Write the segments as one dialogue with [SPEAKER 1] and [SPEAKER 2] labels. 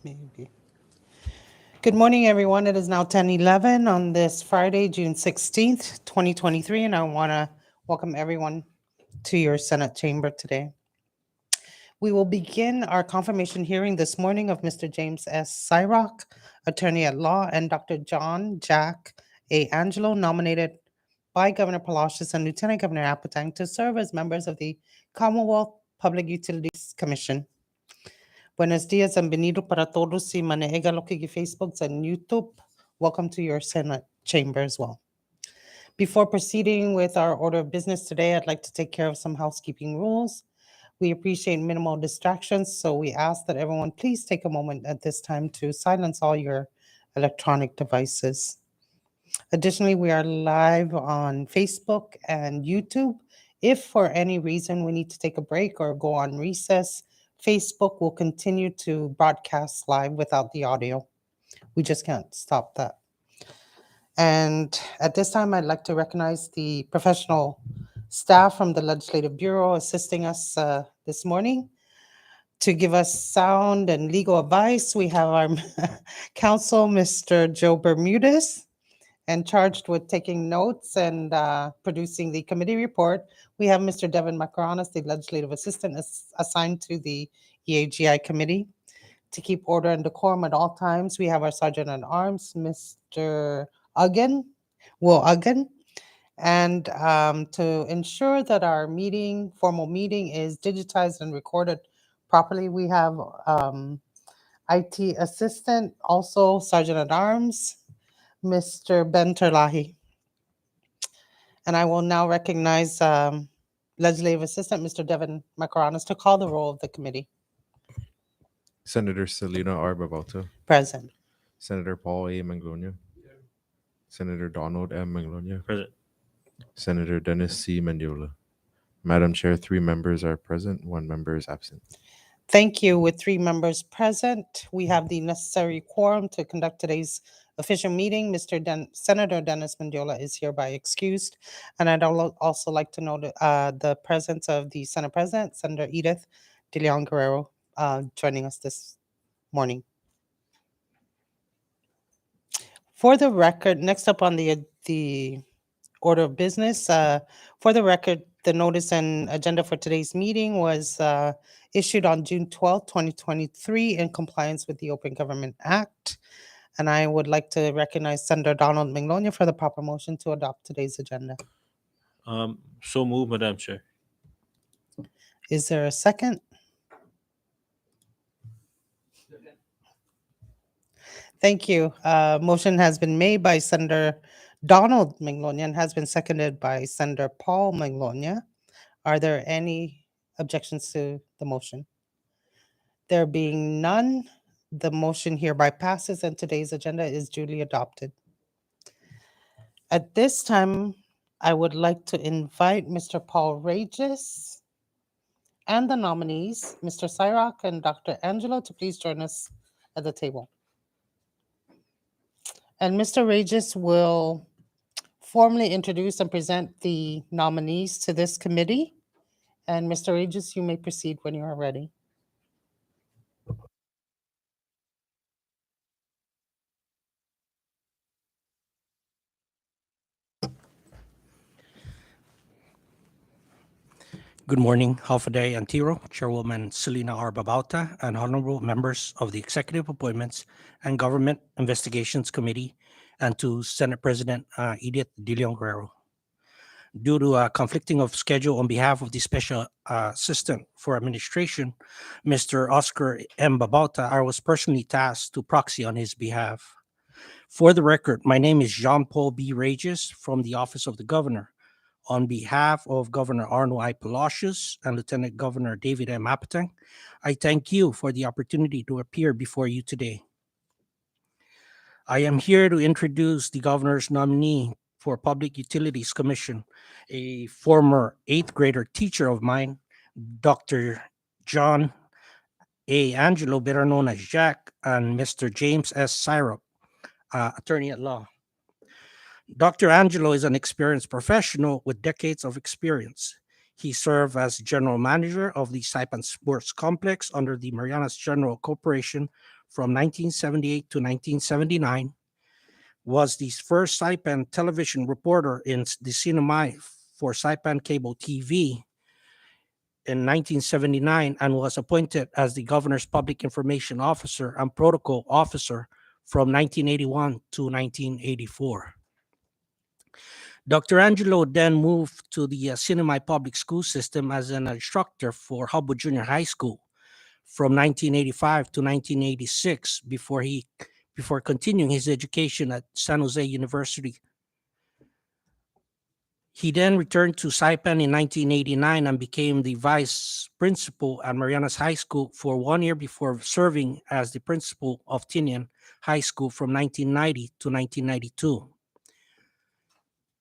[SPEAKER 1] Maybe. Good morning, everyone. It is now 10:11 on this Friday, June 16th, 2023, and I want to welcome everyone to your Senate chamber today. We will begin our confirmation hearing this morning of Mr. James S. Cyrock, attorney at law, and Dr. John Jack A. Angelo, nominated by Governor Palacios and Lieutenant Governor Appletang to serve as members of the Commonwealth Public Utilities Commission. Buenos dias and bienvenido para todos y manega lo que Facebook and YouTube. Welcome to your Senate chamber as well. Before proceeding with our order of business today, I'd like to take care of some housekeeping rules. We appreciate minimal distractions, so we ask that everyone please take a moment at this time to silence all your electronic devices. Additionally, we are live on Facebook and YouTube. If for any reason we need to take a break or go on recess, Facebook will continue to broadcast live without the audio. We just can't stop that. And at this time, I'd like to recognize the professional staff from the Legislative Bureau assisting us this morning. To give us sound and legal advice, we have our counsel, Mr. Joe Bermudez, and charged with taking notes and producing the committee report, we have Mr. Devin Macaranas, the legislative assistant assigned to the EAGI committee. To keep order and decorum at all times, we have our sergeant at arms, Mr. Will Uggan. And to ensure that our formal meeting is digitized and recorded properly, we have IT assistant, also sergeant at arms, Mr. Ben Terlahi. And I will now recognize Legislative Assistant Mr. Devin Macaranas to call the roll of the committee.
[SPEAKER 2] Senator Selena R. Babauta,
[SPEAKER 1] Present.
[SPEAKER 2] Senator Paul A. Manglonia, Senator Donald M. Manglonia,
[SPEAKER 3] Present.
[SPEAKER 2] Senator Dennis C. Mendiola. Madam Chair, 3 members are present, 1 member is absent.
[SPEAKER 1] Thank you. With 3 members present, we have the necessary quorum to conduct today's official meeting. Senator Dennis Mendiola is hereby excused. And I'd also like to note the presence of the Senate President, Senator Edith De Leon Guerrero, joining us this morning. For the record, next up on the order of business, for the record, the notice and agenda for today's meeting was issued on June 12, 2023 in compliance with the Open Government Act. And I would like to recognize Senator Donald Manglonia for the proper motion to adopt today's agenda.
[SPEAKER 3] So moved, Madam Chair.
[SPEAKER 1] Is there a second? Thank you. Motion has been made by Senator Donald Manglonia and has been seconded by Senator Paul Manglonia. Are there any objections to the motion? There being none, the motion hereby passes and today's agenda is duly adopted. At this time, I would like to invite Mr. Paul Regis and the nominees, Mr. Cyrock and Dr. Angelo, to please join us at the table. And Mr. Regis will formally introduce and present the nominees to this committee. And Mr. Regis, you may proceed when you are ready.
[SPEAKER 4] Good morning, Halfaday Antiro, Chairwoman Selena R. Babauta, and honorable members of the Executive Appointments and Government Investigations Committee, and to Senate President Edith De Leon Guerrero. Due to a conflicting of schedule on behalf of the Special Assistant for Administration, Mr. Oscar M. Babauta, I was personally tasked to proxy on his behalf. For the record, my name is Jean-Paul B. Regis from the Office of the Governor. On behalf of Governor Arno I. Palacios and Lieutenant Governor David M. Appletang, I thank you for the opportunity to appear before you today. I am here to introduce the Governor's nominee for Public Utilities Commission, a former 8th grader teacher of mine, Dr. John A. Angelo, better known as Jack, and Mr. James S. Cyrock, attorney at law. Dr. Angelo is an experienced professional with decades of experience. He served as general manager of the Saipan Sports Complex under the Marianas General Corporation from 1978 to 1979, was the first Saipan television reporter in the Sinamay for Saipan Cable TV in 1979, and was appointed as the governor's public information officer and protocol officer from 1981 to 1984. Dr. Angelo then moved to the Sinamay public school system as an instructor for Hubbo Junior High School from 1985 to 1986 before continuing his education at San Jose University. He then returned to Saipan in 1989 and became the vice principal at Marianas High School for 1 year before serving as the principal of Tinian High School from 1990 to 1992.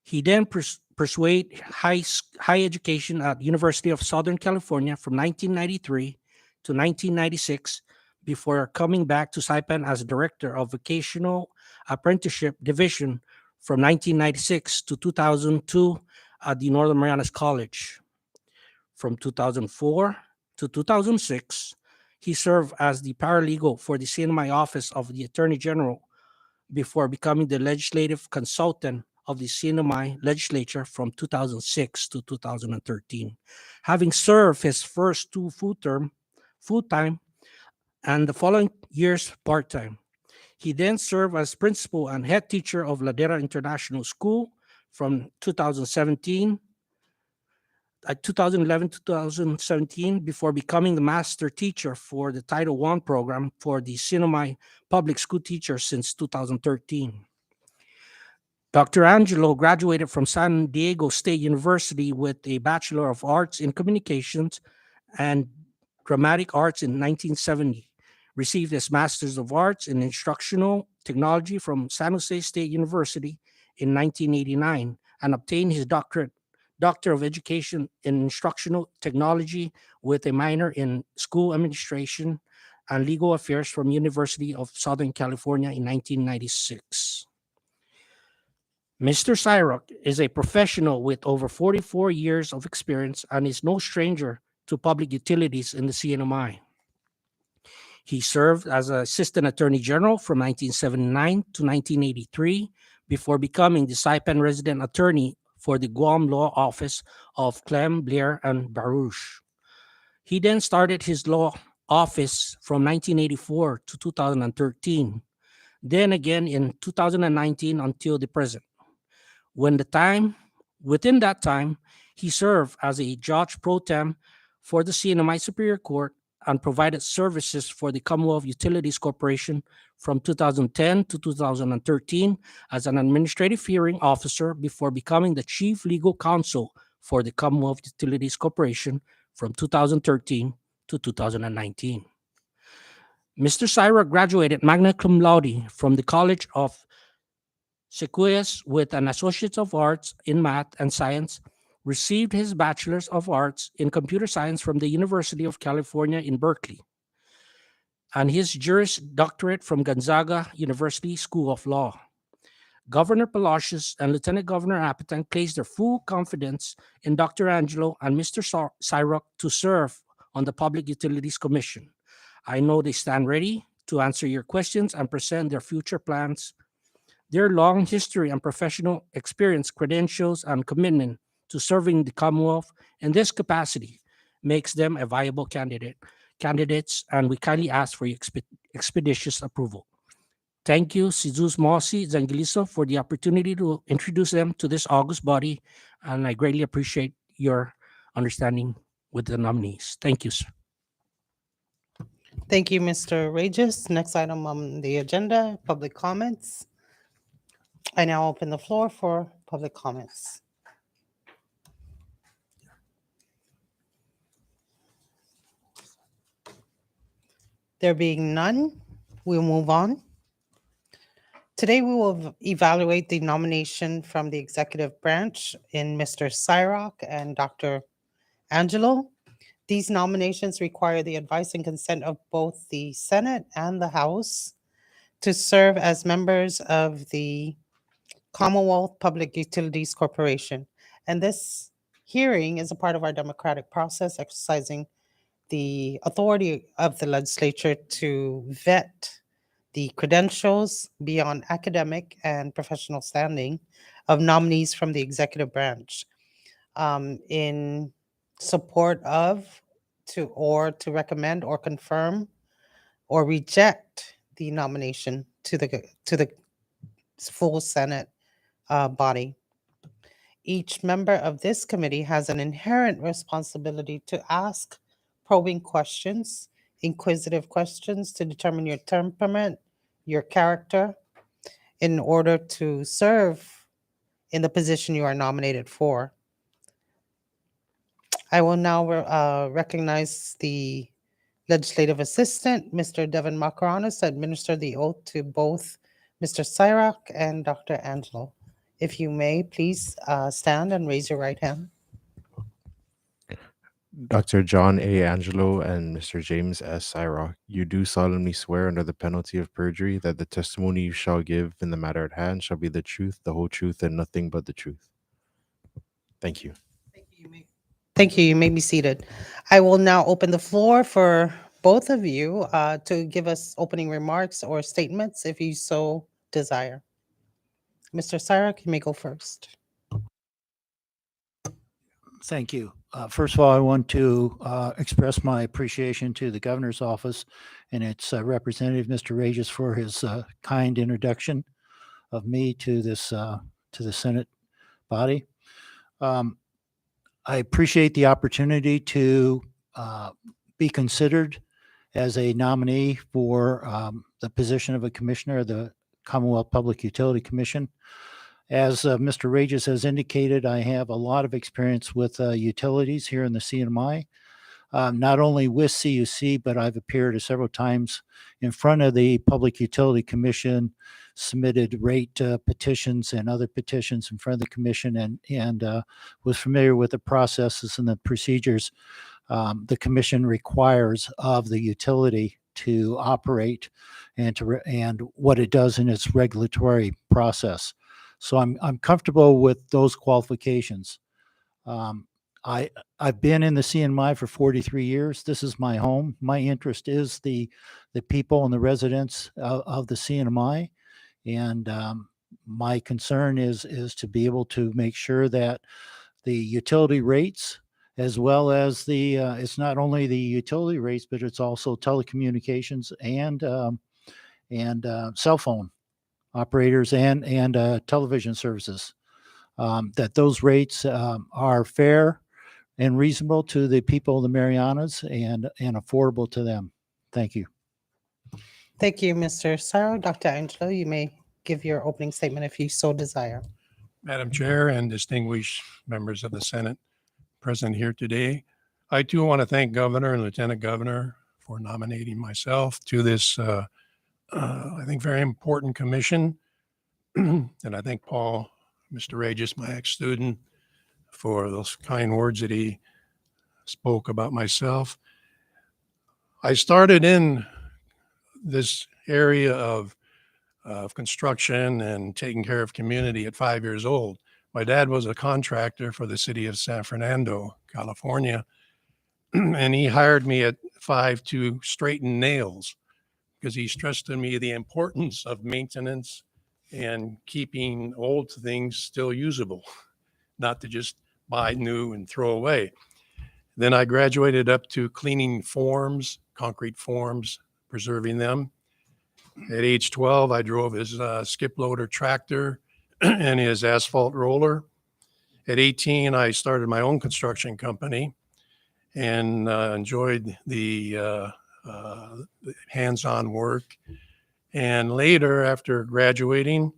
[SPEAKER 4] He then pursued high education at University of Southern California from 1993 to 1996 before coming back to Saipan as director of Vocational Apprenticeship Division from 1996 to 2002 at the Northern Marianas College. From 2004 to 2006, he served as the paralegal for the CNMI Office of the Attorney General before becoming the legislative consultant of the CNMI legislature from 2006 to 2013, having served his first two full-time and the following years part-time. He then served as principal and head teacher of Ladera International School from 2011 to 2017 before becoming the master teacher for the Title I program for the Sinamay public school teachers since 2013. Dr. Angelo graduated from San Diego State University with a Bachelor of Arts in Communications and Dramatic Arts in 1970, received his Master's of Arts in Instructional Technology from San Jose State University in 1989, and obtained his Doctor of Education in Instructional Technology with a minor in School Administration and Legal Affairs from University of Southern California in 1996. Mr. Cyrock is a professional with over 44 years of experience and is no stranger to public utilities in the CNMI. He served as Assistant Attorney General from 1979 to 1983 before becoming the Saipan Resident Attorney for the Guam Law Office of Clem, Blair, and Baruch. He then started his law office from 1984 to 2013, then again in 2019 until the present. Within that time, he served as a judge pro tem for the CNMI Superior Court and provided services for the Commonwealth Utilities Corporation from 2010 to 2013 as an administrative hearing officer before becoming the chief legal counsel for the Commonwealth Utilities Corporation from 2013 to 2019. Mr. Cyrock graduated magna cum laude from the College of Sequoias with an Associate of Arts in Math and Science, received his Bachelor's of Arts in Computer Science from the University of California in Berkeley, and his Juris Doctorate from Gonzaga University School of Law. Governor Palacios and Lieutenant Governor Apatang placed their full confidence in Dr. Angelo and Mr. Cyrock to serve on the Public Utilities Commission. I know they stand ready to answer your questions and present their future plans. Their long history and professional experience, credentials, and commitment to serving the Commonwealth in this capacity makes them a viable candidates, and we kindly ask for your expeditious approval. Thank you, Jesus Mosi Zangiliso, for the opportunity to introduce them to this august body, and I greatly appreciate your understanding with the nominees. Thank you, sir.
[SPEAKER 1] Thank you, Mr. Regis. Next item on the agenda, public comments. I now open the floor for public comments. There being none, we'll move on. Today, we will evaluate the nomination from the executive branch in Mr. Cyrock and Dr. Angelo. These nominations require the advice and consent of both the Senate and the House to serve as members of the Commonwealth Public Utilities Corporation. And this hearing is a part of our democratic process, exercising the authority of the legislature to vet the credentials beyond academic and professional standing of nominees from the executive branch in support of, to recommend or confirm or reject the nomination to the full Senate body. Each member of this committee has an inherent responsibility to ask probing questions, inquisitive questions to determine your temperament, your character, in order to serve in the position you are nominated for. I will now recognize the legislative assistant, Mr. Devin Makaranis, to administer the oath to both Mr. Cyrock and Dr. Angelo. If you may, please stand and raise your right hand.
[SPEAKER 2] Dr. John A. Angelo and Mr. James S. Cyrock, you do solemnly swear under the penalty of perjury that the testimony you shall give in the matter at hand shall be the truth, the whole truth, and nothing but the truth. Thank you.
[SPEAKER 1] Thank you. You may be seated. I will now open the floor for both of you to give us opening remarks or statements if you so desire. Mr. Cyrock, you may go first.
[SPEAKER 5] Thank you. First of all, I want to express my appreciation to the governor's office and its representative, Mr. Regis, for his kind introduction of me to this to the Senate body. I appreciate the opportunity to be considered as a nominee for the position of a commissioner of the Commonwealth Public Utility Commission. As Mr. Regis has indicated, I have a lot of experience with utilities here in the CNMI, not only with CUC, but I've appeared several times in front of the Public Utility Commission, submitted rate petitions and other petitions in front of the commission, and was familiar with the processes and the procedures the commission requires of the utility to operate and what it does in its regulatory process. So I'm comfortable with those qualifications. I've been in the CNMI for 43 years. This is my home. My interest is the people and the residents of the CNMI, and my concern is to be able to make sure that the utility rates, as well as it's not only the utility rates, but it's also telecommunications and cell phone operators and television services, that those rates are fair and reasonable to the people of the Marianas and affordable to them. Thank you.
[SPEAKER 1] Thank you, Mr. Cyrock. Dr. Angelo, you may give your opening statement if you so desire.
[SPEAKER 6] Madam Chair and distinguished members of the Senate present here today, I too want to thank Governor and Lieutenant Governor for nominating myself to this, I think, very important commission. And I thank Paul, Mr. Regis, my ex-student, for those kind words that he spoke about myself. I started in this area of construction and taking care of community at 5 years old. My dad was a contractor for the city of San Fernando, California, and he hired me at 5 to straighten nails because he stressed to me the importance of maintenance and keeping old things still usable, not to just buy new and throw away. Then I graduated up to cleaning forms, concrete forms, preserving them. At age 12, I drove his skip loader tractor and his asphalt roller. At 18, I started my own construction company and enjoyed the hands-on work. And later, after graduating,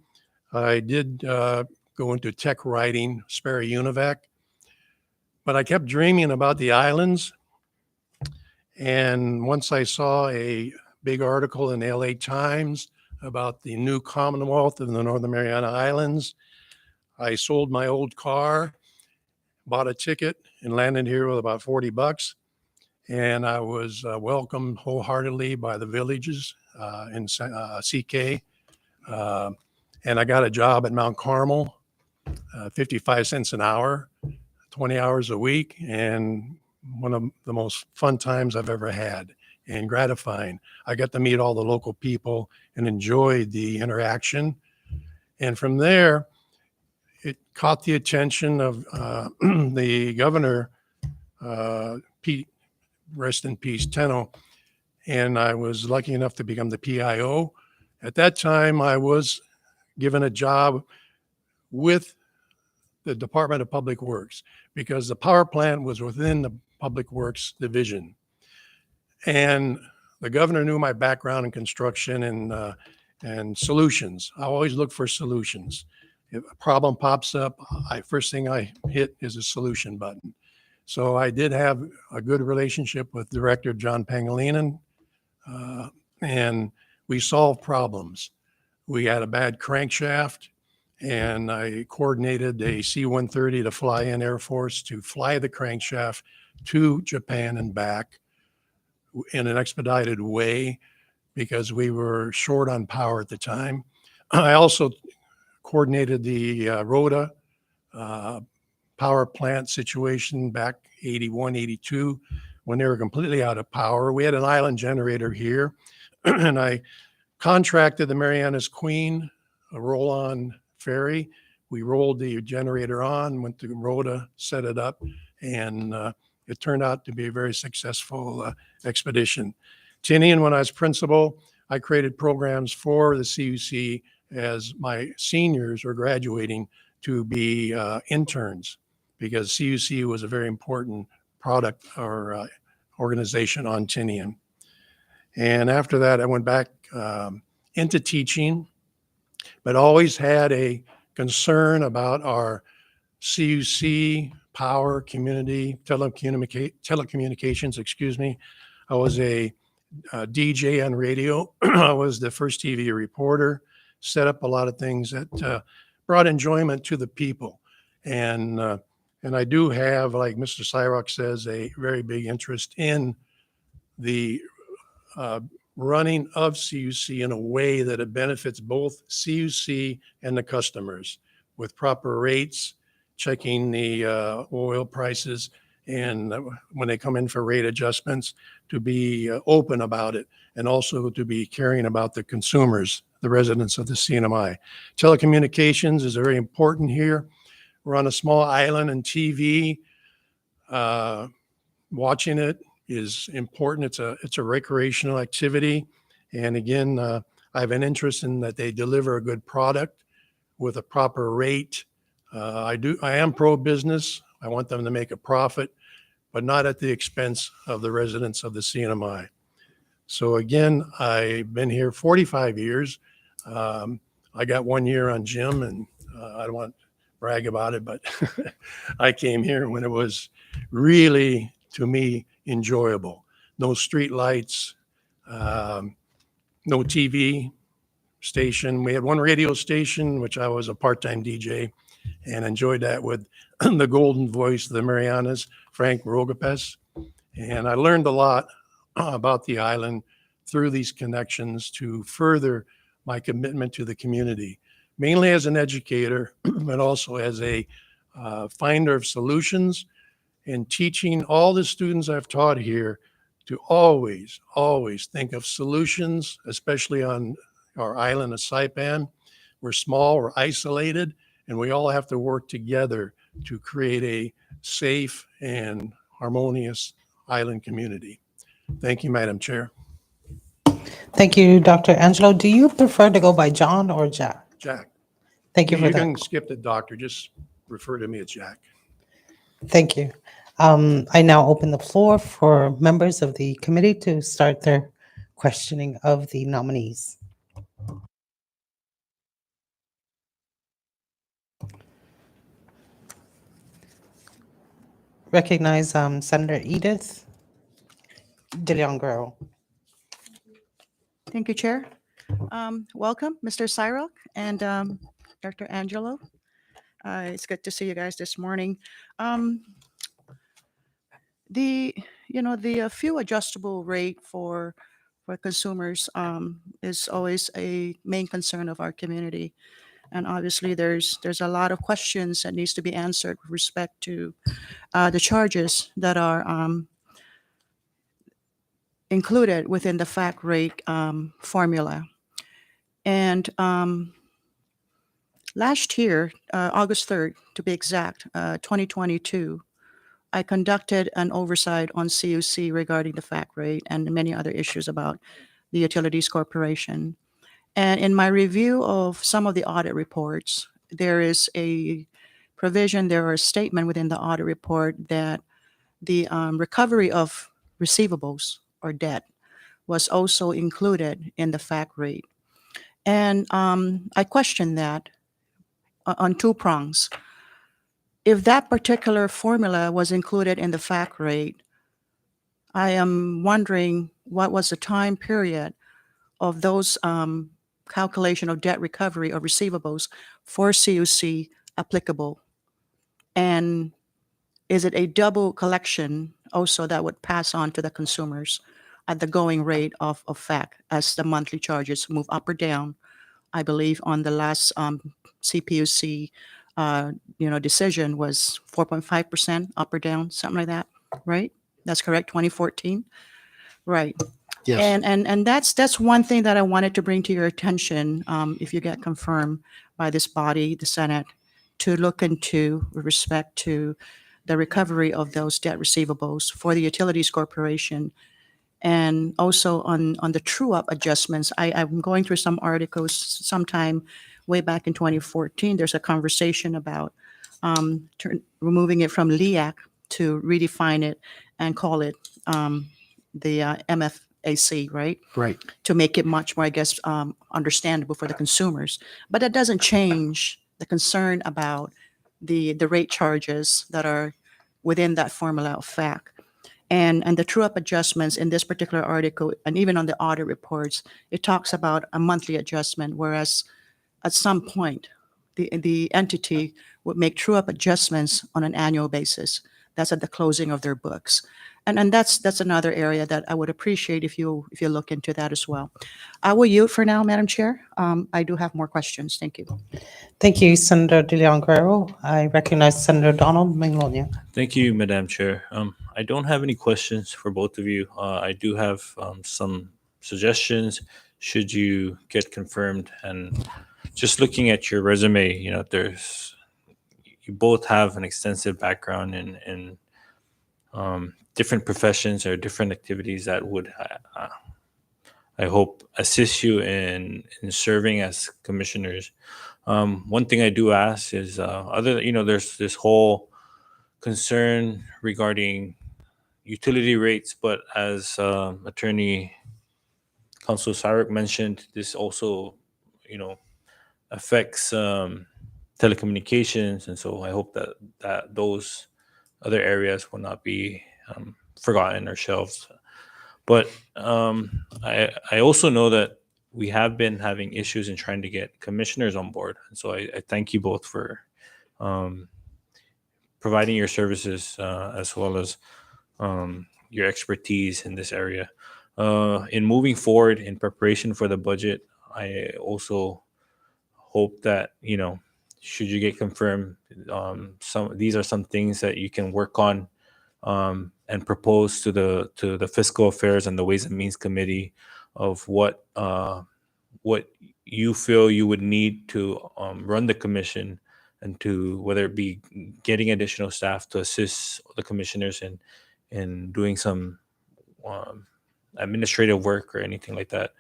[SPEAKER 6] I did go into tech writing, Sperry Univac. But I kept dreaming about the islands. And once I saw a big article in the LA Times about the new Commonwealth of the Northern Mariana Islands, I sold my old car, bought a ticket, and landed here with about $40. And I was welcomed wholeheartedly by the villages in CK. And I got a job at Mount Carmel, 55 cents an hour, 20 hours a week. And one of the most fun times I've ever had and gratifying. I got to meet all the local people and enjoyed the interaction. And from there, it caught the attention of the governor, Pete, rest in peace, Teno, and I was lucky enough to become the PIO. At that time, I was given a job with the Department of Public Works because the power plant was within the Public Works division. And the governor knew my background in construction and solutions. I always look for solutions. If a problem pops up, first thing I hit is a solution button. So I did have a good relationship with Director John Pangilinan, and we solved problems. We had a bad crankshaft, and I coordinated a C-130 to fly in Air Force to fly the crankshaft to Japan and back in an expedited way because we were short on power at the time. I also coordinated the Rhoda power plant situation back 81, 82, when they were completely out of power. We had an island generator here, and I contracted the Marianas Queen, a roll-on ferry. We rolled the generator on, went to Rhoda, set it up, and it turned out to be a very successful expedition. Tinian, when I was principal, I created programs for the CUC as my seniors were graduating to be interns, because CUC was a very important product or organization on Tinian. And after that, I went back into teaching, but always had a concern about our CUC power community, telecommunications, excuse me. I was a DJ on radio. I was the first TV reporter, set up a lot of things that brought enjoyment to the people. And I do have, like Mr. Cyrock says, a very big interest in the running of CUC in a way that it benefits both CUC and the customers with proper rates, checking the oil prices, and when they come in for rate adjustments, to be open about it, and also to be caring about the consumers, the residents of the CNMI. Telecommunications is very important here. We're on a small island, and TV, watching it is important. It's a recreational activity. And again, I have an interest in that they deliver a good product with a proper rate. I am pro-business. I want them to make a profit, but not at the expense of the residents of the CNMI. So again, I've been here 45 years. I got 1 year on Jim, and I don't want to brag about it, but I came here when it was really, to me, enjoyable. No street lights, no TV station. We had one radio station, which I was a part-time DJ, and enjoyed that with the golden voice of the Marianas, Frank Rogapes. And I learned a lot about the island through these connections to further my commitment to the community, mainly as an educator, but also as a finder of solutions, and teaching all the students I've taught here to always, always think of solutions, especially on our island of Saipan. We're small, we're isolated, and we all have to work together to create a safe and harmonious island community. Thank you, Madam Chair.
[SPEAKER 1] Thank you, Dr. Angelo. Do you prefer to go by John or Jack?
[SPEAKER 6] Jack.
[SPEAKER 1] Thank you for
[SPEAKER 6] You
[SPEAKER 1] that.
[SPEAKER 6] can skip the doctor, just refer to me as Jack.
[SPEAKER 1] Thank you. I now open the floor for members of the committee to start their questioning of the nominees. Recognize Senator Edith De Leon Guerrero.
[SPEAKER 7] Thank you, Chair. Welcome, Mr. Cyrock and Dr. Angelo. It's good to see you guys this morning. The fuel adjustable rate for consumers is always a main concern of our community. And obviously there's a lot of questions that needs to be answered with respect to the charges that are included within the fact rate formula. And last year, August 3rd, to be exact, 2022, I conducted an oversight on CUC regarding the fact rate and many other issues about the Utilities Corporation. And in my review of some of the audit reports, there is a provision, there or a statement within the audit report that the recovery of receivables or debt was also included in the fact rate. And I question that on two prongs. If that particular formula was included in the fact rate, I am wondering what was the time period of those calculation of debt recovery or receivables for CUC applicable? And is it a double collection also that would pass on to the consumers at the going rate of FAC as the monthly charges move up or down? I believe on the last CPUC decision was 4.5% up or down, something like that, right? That's correct, 2014? Right.
[SPEAKER 5] Yes.
[SPEAKER 7] And that's one thing that I wanted to bring to your attention, if you get confirmed by this body, the Senate, to look into with respect to the recovery of those debt receivables for the Utilities Corporation. And also on the true-up adjustments, I'm going through some articles sometime way back in 2014. There's a conversation about removing it from LEAC to redefine it and call it the MFAC, right?
[SPEAKER 5] Right.
[SPEAKER 7] To make it much more, I guess, understandable for the consumers. But that doesn't change the concern about the rate charges that are within that formula of FAC. And the true-up adjustments in this particular article, and even on the audit reports, it talks about a monthly adjustment, whereas at some point, the entity would make true-up adjustments on an annual basis. That's at the closing of their books. And that's another area that I would appreciate if you look into that as well. I will yield for now, Madam Chair. I do have more questions. Thank you.
[SPEAKER 1] Thank you, Senator De Leon Guerrero. I recognize Senator Donald Manglonia.
[SPEAKER 3] Thank you, Madam Chair. I don't have any questions for both of you. I do have some suggestions should you get confirmed. And just looking at your resume, you both have an extensive background in different professions or different activities that would, I hope, assist you in serving as commissioners. One thing I do ask is, there's this whole concern regarding utility rates, but as Attorney Counsel Sarek mentioned, this also, affects telecommunications, and so I hope that those other areas will not be forgotten or shelved. But I also know that we have been having issues in trying to get commissioners on board, and so I thank you both for providing your services as well as your expertise in this area. In moving forward in preparation for the budget, I also hope that, should you get confirmed, these are some things that you can work on and propose to the Fiscal Affairs and the Ways and Means Committee of what you feel you would need to run the commission, and to whether it be getting additional staff to assist the commissioners in doing some administrative work or anything like that,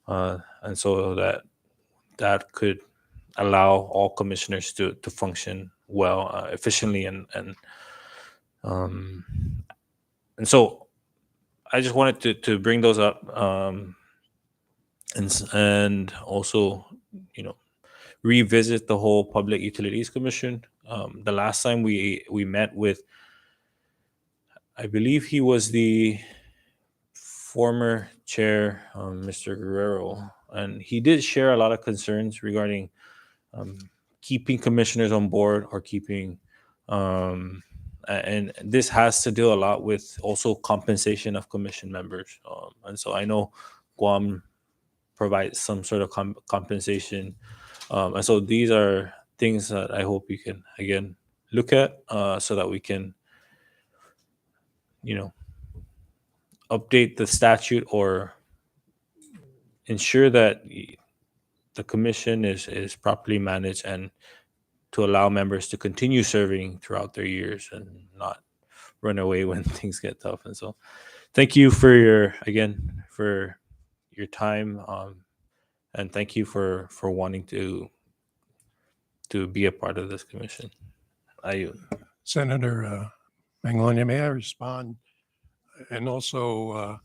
[SPEAKER 3] and so that could allow all commissioners to function well, efficiently, and so I just wanted to bring those up, and also, revisit the whole Public Utilities Commission. The last time we met with, I believe he was the former chair, Mr. Guerrero, and he did share a lot of concerns regarding keeping commissioners on board or keeping, and this has to deal a lot with also compensation of commission members. And so I know Guam provides some sort of compensation. And so these are things that I hope you can, again, look at so that we can update the statute or ensure that the commission is properly managed, and to allow members to continue serving throughout their years and not run away when things get tough. And so thank you for your time, and thank you for wanting to be a part of this commission.
[SPEAKER 6] Senator Manglonia, may I respond and also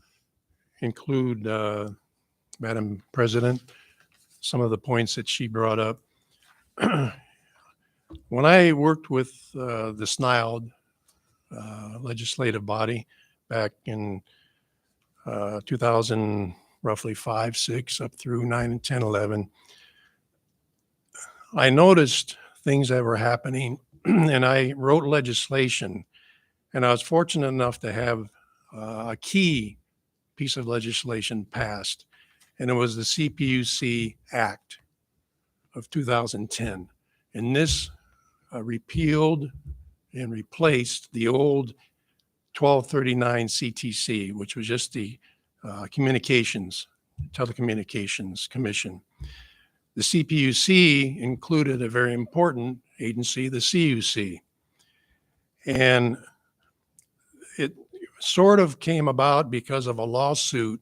[SPEAKER 6] include, Madam President, some of the points that she brought up. When I worked with the SNILD legislative body back in 2000, roughly 5, 6, up through 9 and 10, 11, I noticed things that were happening and I wrote legislation, and I was fortunate enough to have a key piece of legislation passed, and it was the CPUC Act of 2010. And this repealed and replaced the old 1239 CTC, which was just the Telecommunications Commission. The CPUC included a very important agency, the CUC. And it sort of came about because of a lawsuit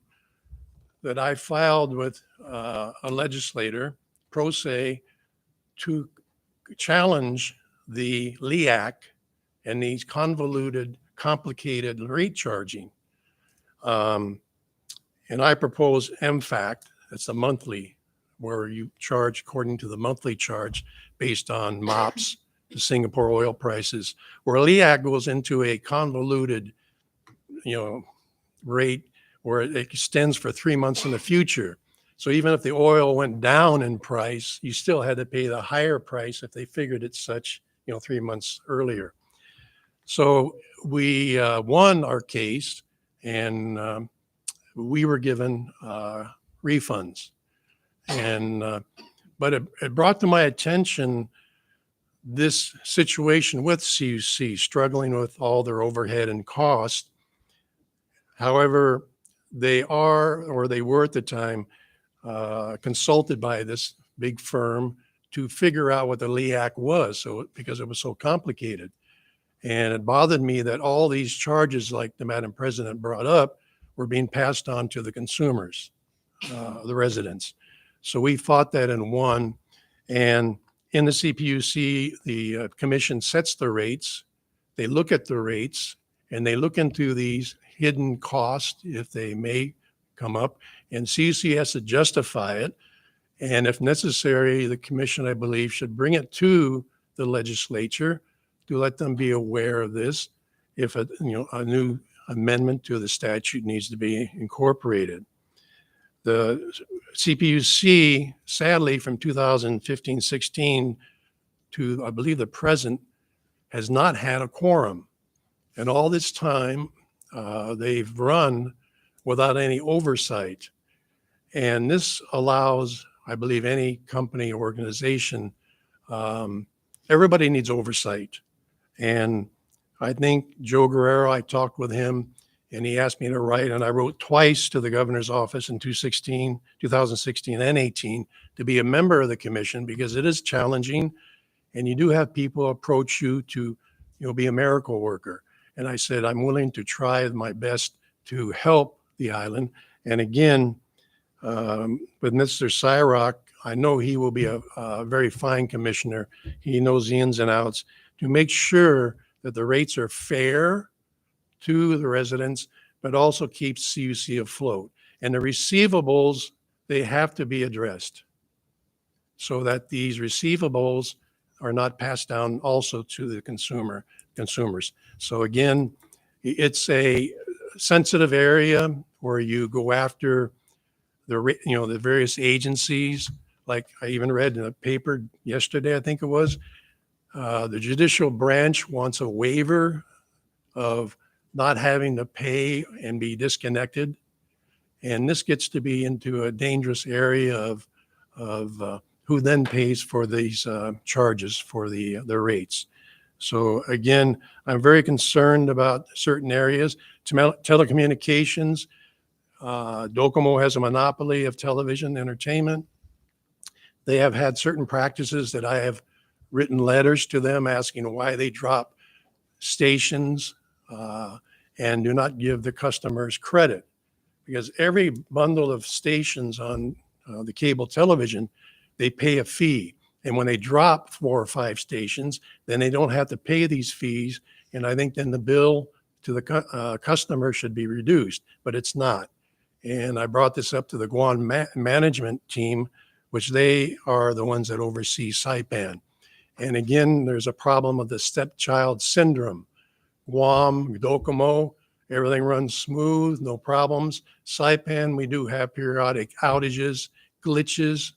[SPEAKER 6] that I filed with a legislator, pro se, to challenge the LEAC and these convoluted, complicated rate charging. And I proposed MFACT, that's a monthly, where you charge according to the monthly charge based on MOPS, the Singapore oil prices, where LEAC goes into a convoluted, rate where it extends for 3 months in the future. So even if the oil went down in price, you still had to pay the higher price if they figured it such, 3 months earlier. So we won our case, and we were given refunds. And but it brought to my attention this situation with CUC struggling with all their overhead and cost. However, they were at the time consulted by this big firm to figure out what the LEAC was, because it was so complicated. And it bothered me that all these charges, like the Madam President brought up, were being passed on to the consumers, the residents. So we fought that and won. And in the CPUC, the commission sets the rates. They look at the rates, and they look into these hidden costs if they may come up. And CUC has to justify it. And if necessary, the commission, I believe, should bring it to the legislature to let them be aware of this if a new amendment to the statute needs to be incorporated. The CPUC, sadly, from 2015-16 to, I believe, the present, has not had a quorum. And all this time, they've run without any oversight. And this allows, I believe, any company, organization, everybody needs oversight. And I think Joe Guerrero, I talked with him, and he asked me to write, and I wrote twice to the governor's office in 2016 and 18 to be a member of the commission, because it is challenging, and you do have people approach you to be a miracle worker. And I said, I'm willing to try my best to help the island. And again, with Mr. Cyrock, I know he will be a very fine commissioner. He knows the ins and outs to make sure that the rates are fair to the residents, but also keeps CUC afloat. And the receivables, they have to be addressed so that these receivables are not passed down also to the consumers. So again, it's a sensitive area where you go after the various agencies. Like I even read in a paper yesterday, I think it was, the judicial branch wants a waiver of not having to pay and be disconnected. And this gets to be into a dangerous area of who then pays for these charges for the rates. So again, I'm very concerned about certain areas. Telecommunications, Docomo has a monopoly of television entertainment. They have had certain practices that I have written letters to them asking why they drop stations and do not give the customers credit. Because every bundle of stations on the cable television, they pay a fee. And when they drop 4 or 5 stations, then they don't have to pay these fees. And I think then the bill to the customer should be reduced, but it's not. And I brought this up to the Guam management team, which they are the ones that oversee Saipan. And again, there's a problem of the stepchild syndrome. Guam, Docomo, everything runs smooth, no problems. Saipan, we do have periodic outages, glitches,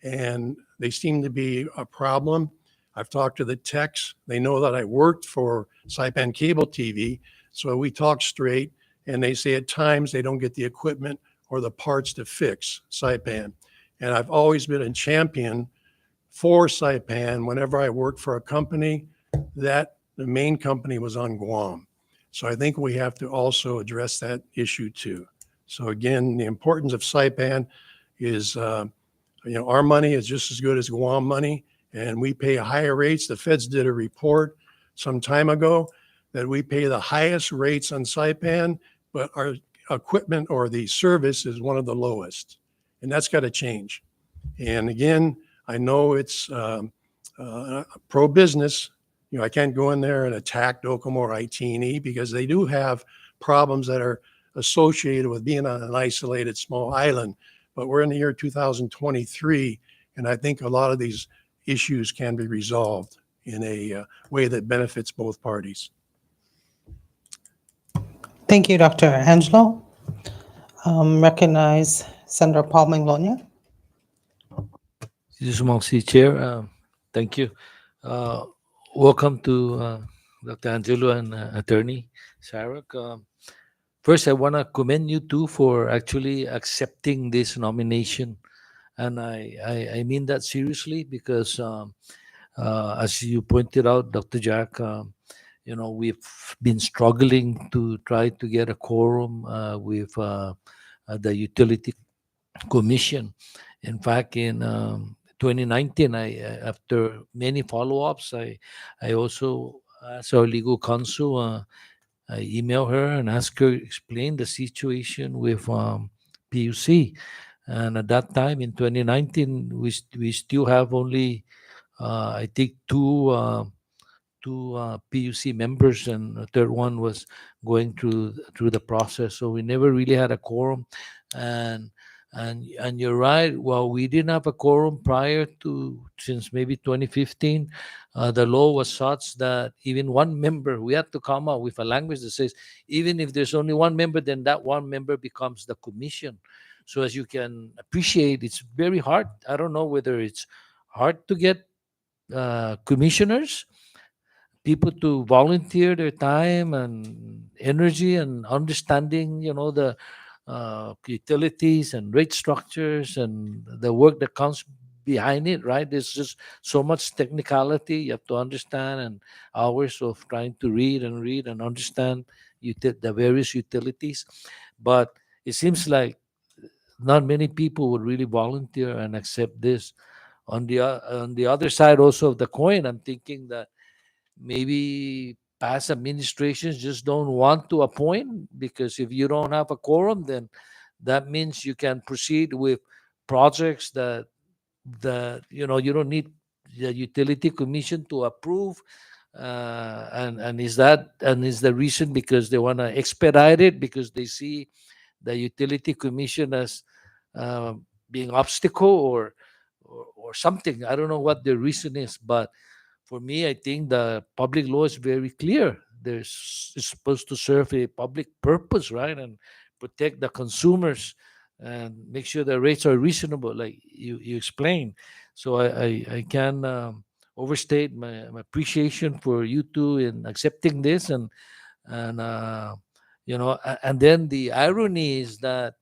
[SPEAKER 6] and they seem to be a problem. I've talked to the techs. They know that I worked for Saipan Cable TV, so we talk straight, and they say at times they don't get the equipment or the parts to fix Saipan. And I've always been a champion for Saipan. Whenever I worked for a company, that the main company was on Guam. So I think we have to also address that issue too. So again, the importance of Saipan is, our money is just as good as Guam money, and we pay higher rates. The feds did a report some time ago that we pay the highest rates on Saipan, but our equipment or the service is one of the lowest, and that's got to change. And again, I know it's pro-business. I can't go in there and attack Docomo or IT&E because they do have problems that are associated with being on an isolated small island. But we're in the year 2023, and I think a lot of these issues can be resolved in a way that benefits both parties.
[SPEAKER 1] Thank you, Dr. Angelo. Recognize Senator Paul Manglonia.
[SPEAKER 8] Chair, thank you. Welcome to Dr. Angelo and Attorney Sarah. First, I want to commend you two for actually accepting this nomination. And I mean that seriously because, as you pointed out, Dr. Jack, we've been struggling to try to get a quorum with the Utility Commission. In fact, in 2019, after many follow-ups, I also asked our legal counsel. I emailed her and asked her to explain the situation with PUC. And at that time, in 2019, we still have only, I think, two PUC members, and the third one was going through the process. So we never really had a quorum. And you're right. Well, we didn't have a quorum since maybe 2015. The law was such that even one member, we had to come up with a language that says, even if there's only one member, then that one member becomes the commission. So as you can appreciate, it's very hard. I don't know whether it's hard to get commissioners, people to volunteer their time and energy and understanding, the utilities and rate structures and the work that comes behind it, right? There's just so much technicality you have to understand, and hours of trying to read and understand the various utilities. But it seems like not many people would really volunteer and accept this. On the other side also of the coin, I'm thinking that maybe past administrations just don't want to appoint, because if you don't have a quorum, then that means you can proceed with projects that you don't need the utility commission to approve, and is the reason because they want to expedite it, because they see the utility commission as being obstacle or something. I don't know what the reason is, but for me, I think the public law is very clear. It's supposed to serve a public purpose, right? And protect the consumers and make sure the rates are reasonable, like you explained. So I can overstate my appreciation for you two in accepting this. And then the irony is that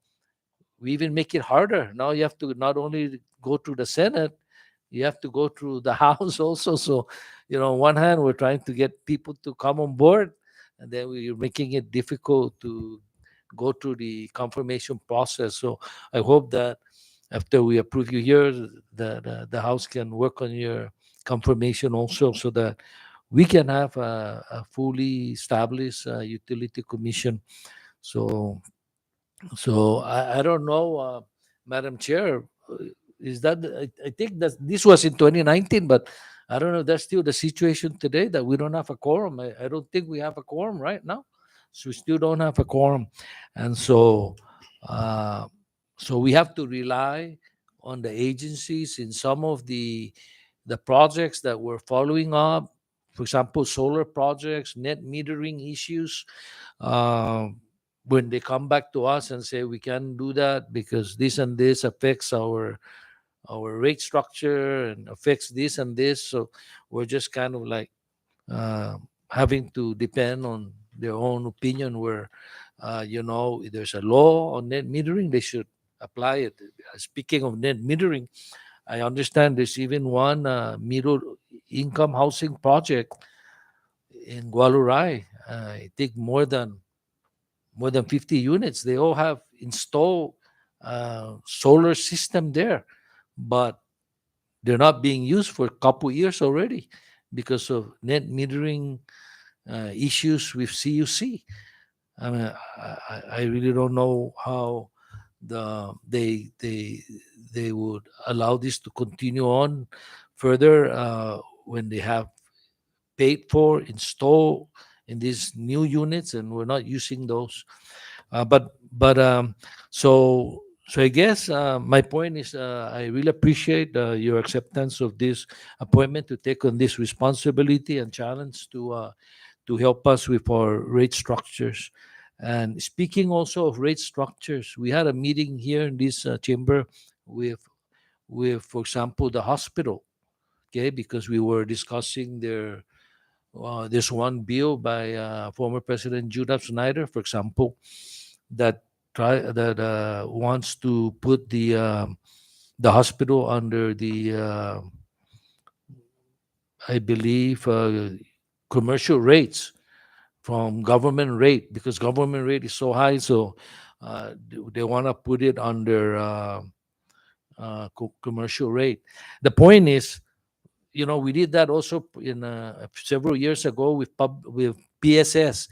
[SPEAKER 8] we even make it harder. Now you have to not only go through the Senate, you have to go through the House also. So on one hand, we're trying to get people to come on board, and then we're making it difficult to go through the confirmation process. So I hope that after we approve you here, the House can work on your confirmation also, so that we can have a fully established utility commission. So I don't know, Madam Chair, is that I think that this was in 2019, but I don't know if that's still the situation today, that we don't have a quorum. I don't think we have a quorum right now, so we still don't have a quorum, and uh, so we have to rely on the agencies in some of the projects that we're following up. For example, solar projects, net metering issues. When they come back to us and say we can't do that because this and this affects our rate structure and affects this and this, so we're just kind of like uh, having to depend on their own opinion. Where there's a law on net metering, they should apply it. Speaking of net metering, I understand there's even one middle income housing project in Gualurai. I think more than 50 units. They all have installed solar system there, but they're not being used for a couple years already because of net metering issues with CUC. I mean, I really don't know how they would allow this to continue on further when they have paid for, installed in these new units, and we're not using those. But so I guess my point is, I really appreciate your acceptance of this appointment to take on this responsibility and challenge to help us with our rate structures. And speaking also of rate structures, we had a meeting here in this chamber with, for example, the hospital. Okay, because we were discussing there's one bill by former President Judah Snyder, for example, that wants to put the hospital under the I believe commercial rates from government rate, because government rate is so high. So they want to put it under commercial rate. The point is, we did that also in several years ago with PSS.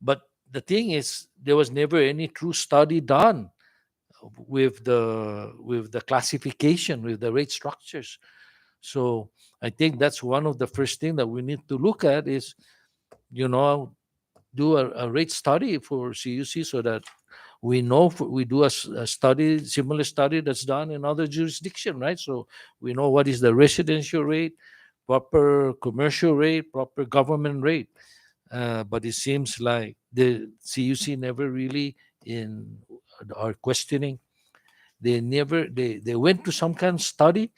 [SPEAKER 8] But the thing is, there was never any true study done with the classification, with the rate structures. So I think that's one of the first thing that we need to look at is, do a rate study for CUC, so that we know we do a study, similar study that's done in other jurisdiction, right? So we know what is the residential rate, proper commercial rate, proper government rate. But it seems like the CUC never really, in our questioning, they went to some kind of study,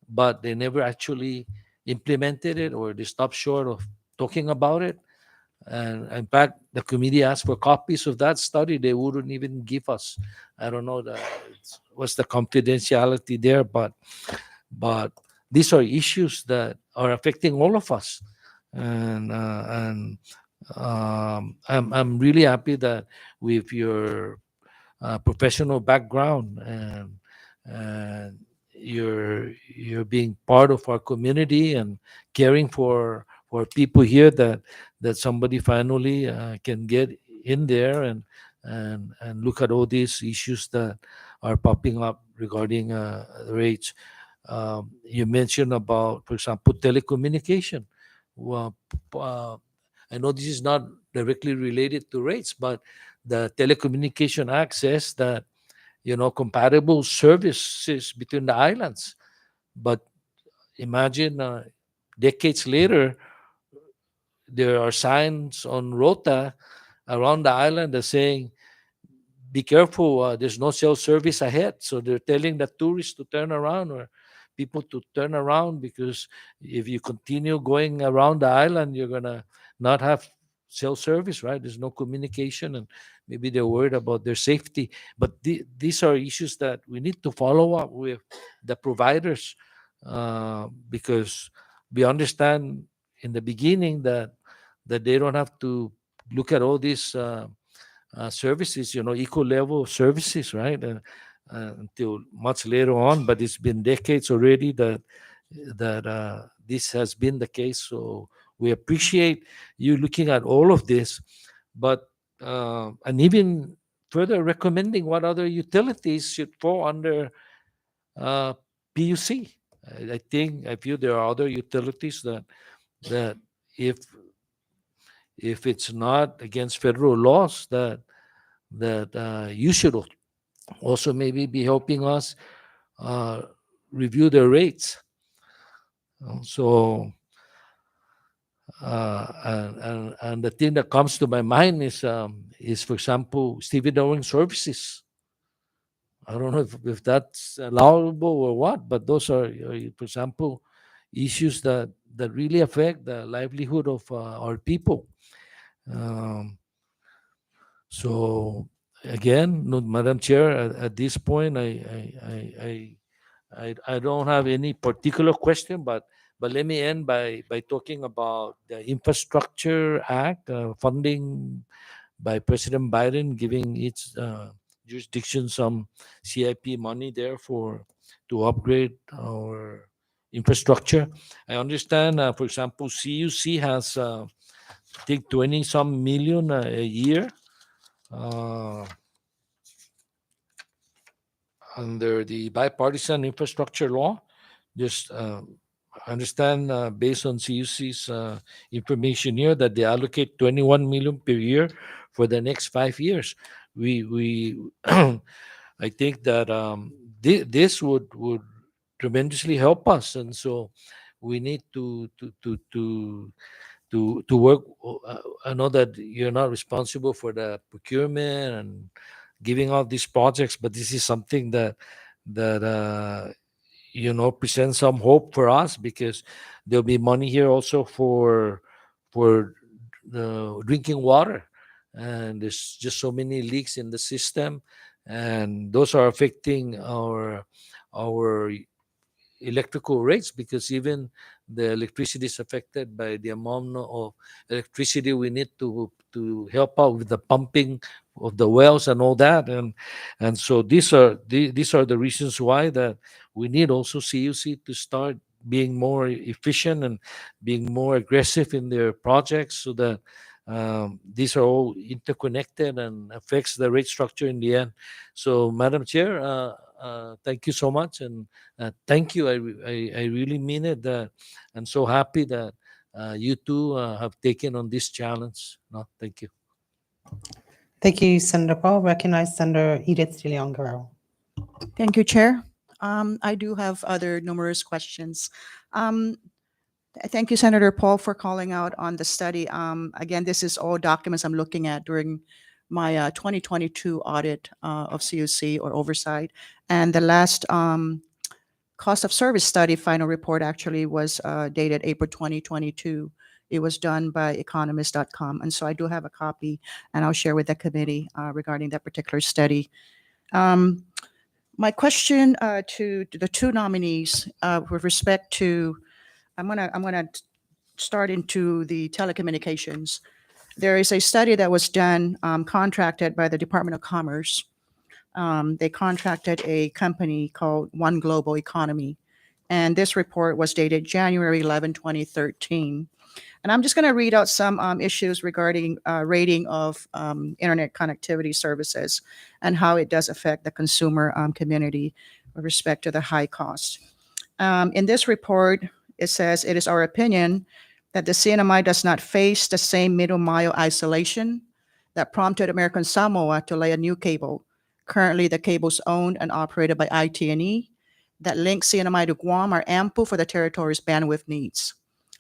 [SPEAKER 8] but they never actually implemented it, or they stopped short of talking about it. And in fact, the committee asked for copies of that study. They wouldn't even give us. I don't know what's the confidentiality there, but these are issues that are affecting all of us. And I'm really happy that with your professional background and you're being part of our community and caring for people here, that somebody finally can get in there and look at all these issues that are popping up regarding rates. You mentioned about, for example, telecommunication. Well, I know this is not directly related to rates, but the Telecommunication Act says that compatible services between the islands. But imagine decades later, there are signs on Rota around the island that saying, be careful, there's no cell service ahead. So they're telling the tourists to turn around, or people to turn around, because if you continue going around the island, you're going to not have cell service, right? There's no communication, and maybe they're worried about their safety. But these are issues that we need to follow up with the providers, because we understand in the beginning that they don't have to look at all these services, eco level services, right? Until much later on, but it's been decades already that this has been the case. So we appreciate you looking at all of this, but and even further recommending what other utilities should fall under PUC. I feel there are other utilities that if it's not against federal laws, that you should also maybe be helping us review their rates. So and the thing that comes to my mind is for example, stevedoring services. I don't know if that's allowable or what, but those are, for example, issues that really affect the livelihood of our people. So again, Madam Chair, at this point, I don't have any particular question, but let me end by talking about the Infrastructure Act funding by President Biden, giving its jurisdiction some CIP money there to upgrade our infrastructure. I understand, for example, CUC has I think 20 some million a year under the bipartisan infrastructure law. Just I understand based on CUC's information here that they allocate 21 million per year for the next 5 years. We I think that this would tremendously help us, and so we need to work. I know that you're not responsible for the procurement and giving out these projects, but this is something that presents some hope for us, because there'll be money here also for the drinking water, and there's just so many leaks in the system, and those are affecting our electrical rates, because even the electricity is affected by the amount of electricity we need to help out with the pumping of the wells and all that, and so these are the reasons why that we need also CUC to start being more efficient and being more aggressive in their projects, so that these are all interconnected and affects the rate structure in the end. So, Madam Chair, thank you so much, and thank you. I really mean it. I'm so happy that you two have taken on this challenge. No, thank you.
[SPEAKER 1] Thank you, Senator Paul. Recognize Senator Edith De Leon Guerrero.
[SPEAKER 7] Thank you, Chair. I do have other numerous questions. Thank you, Senator Paul, for calling out on the study. Again, this is all documents I'm looking at during my 2022 audit of CUC or oversight. And the last cost of service study final report actually was dated April 2022. It was done by economist.com. And so I do have a copy, and I'll share with the committee regarding that particular study. My question to the two nominees with respect to, I'm gonna start into the telecommunications. There is a study that was done, contracted by the Department of Commerce. They contracted a company called One Global Economy, and this report was dated January 11, 2013. And I'm just going to read out some issues regarding rating of internet connectivity services and how it does affect the consumer community with respect to the high cost. In this report, it says, it is our opinion that the CNMI does not face the same middle mile isolation that prompted American Samoa to lay a new cable. Currently, the cables owned and operated by IT&E that link CNMI to Guam are ample for the territory's bandwidth needs.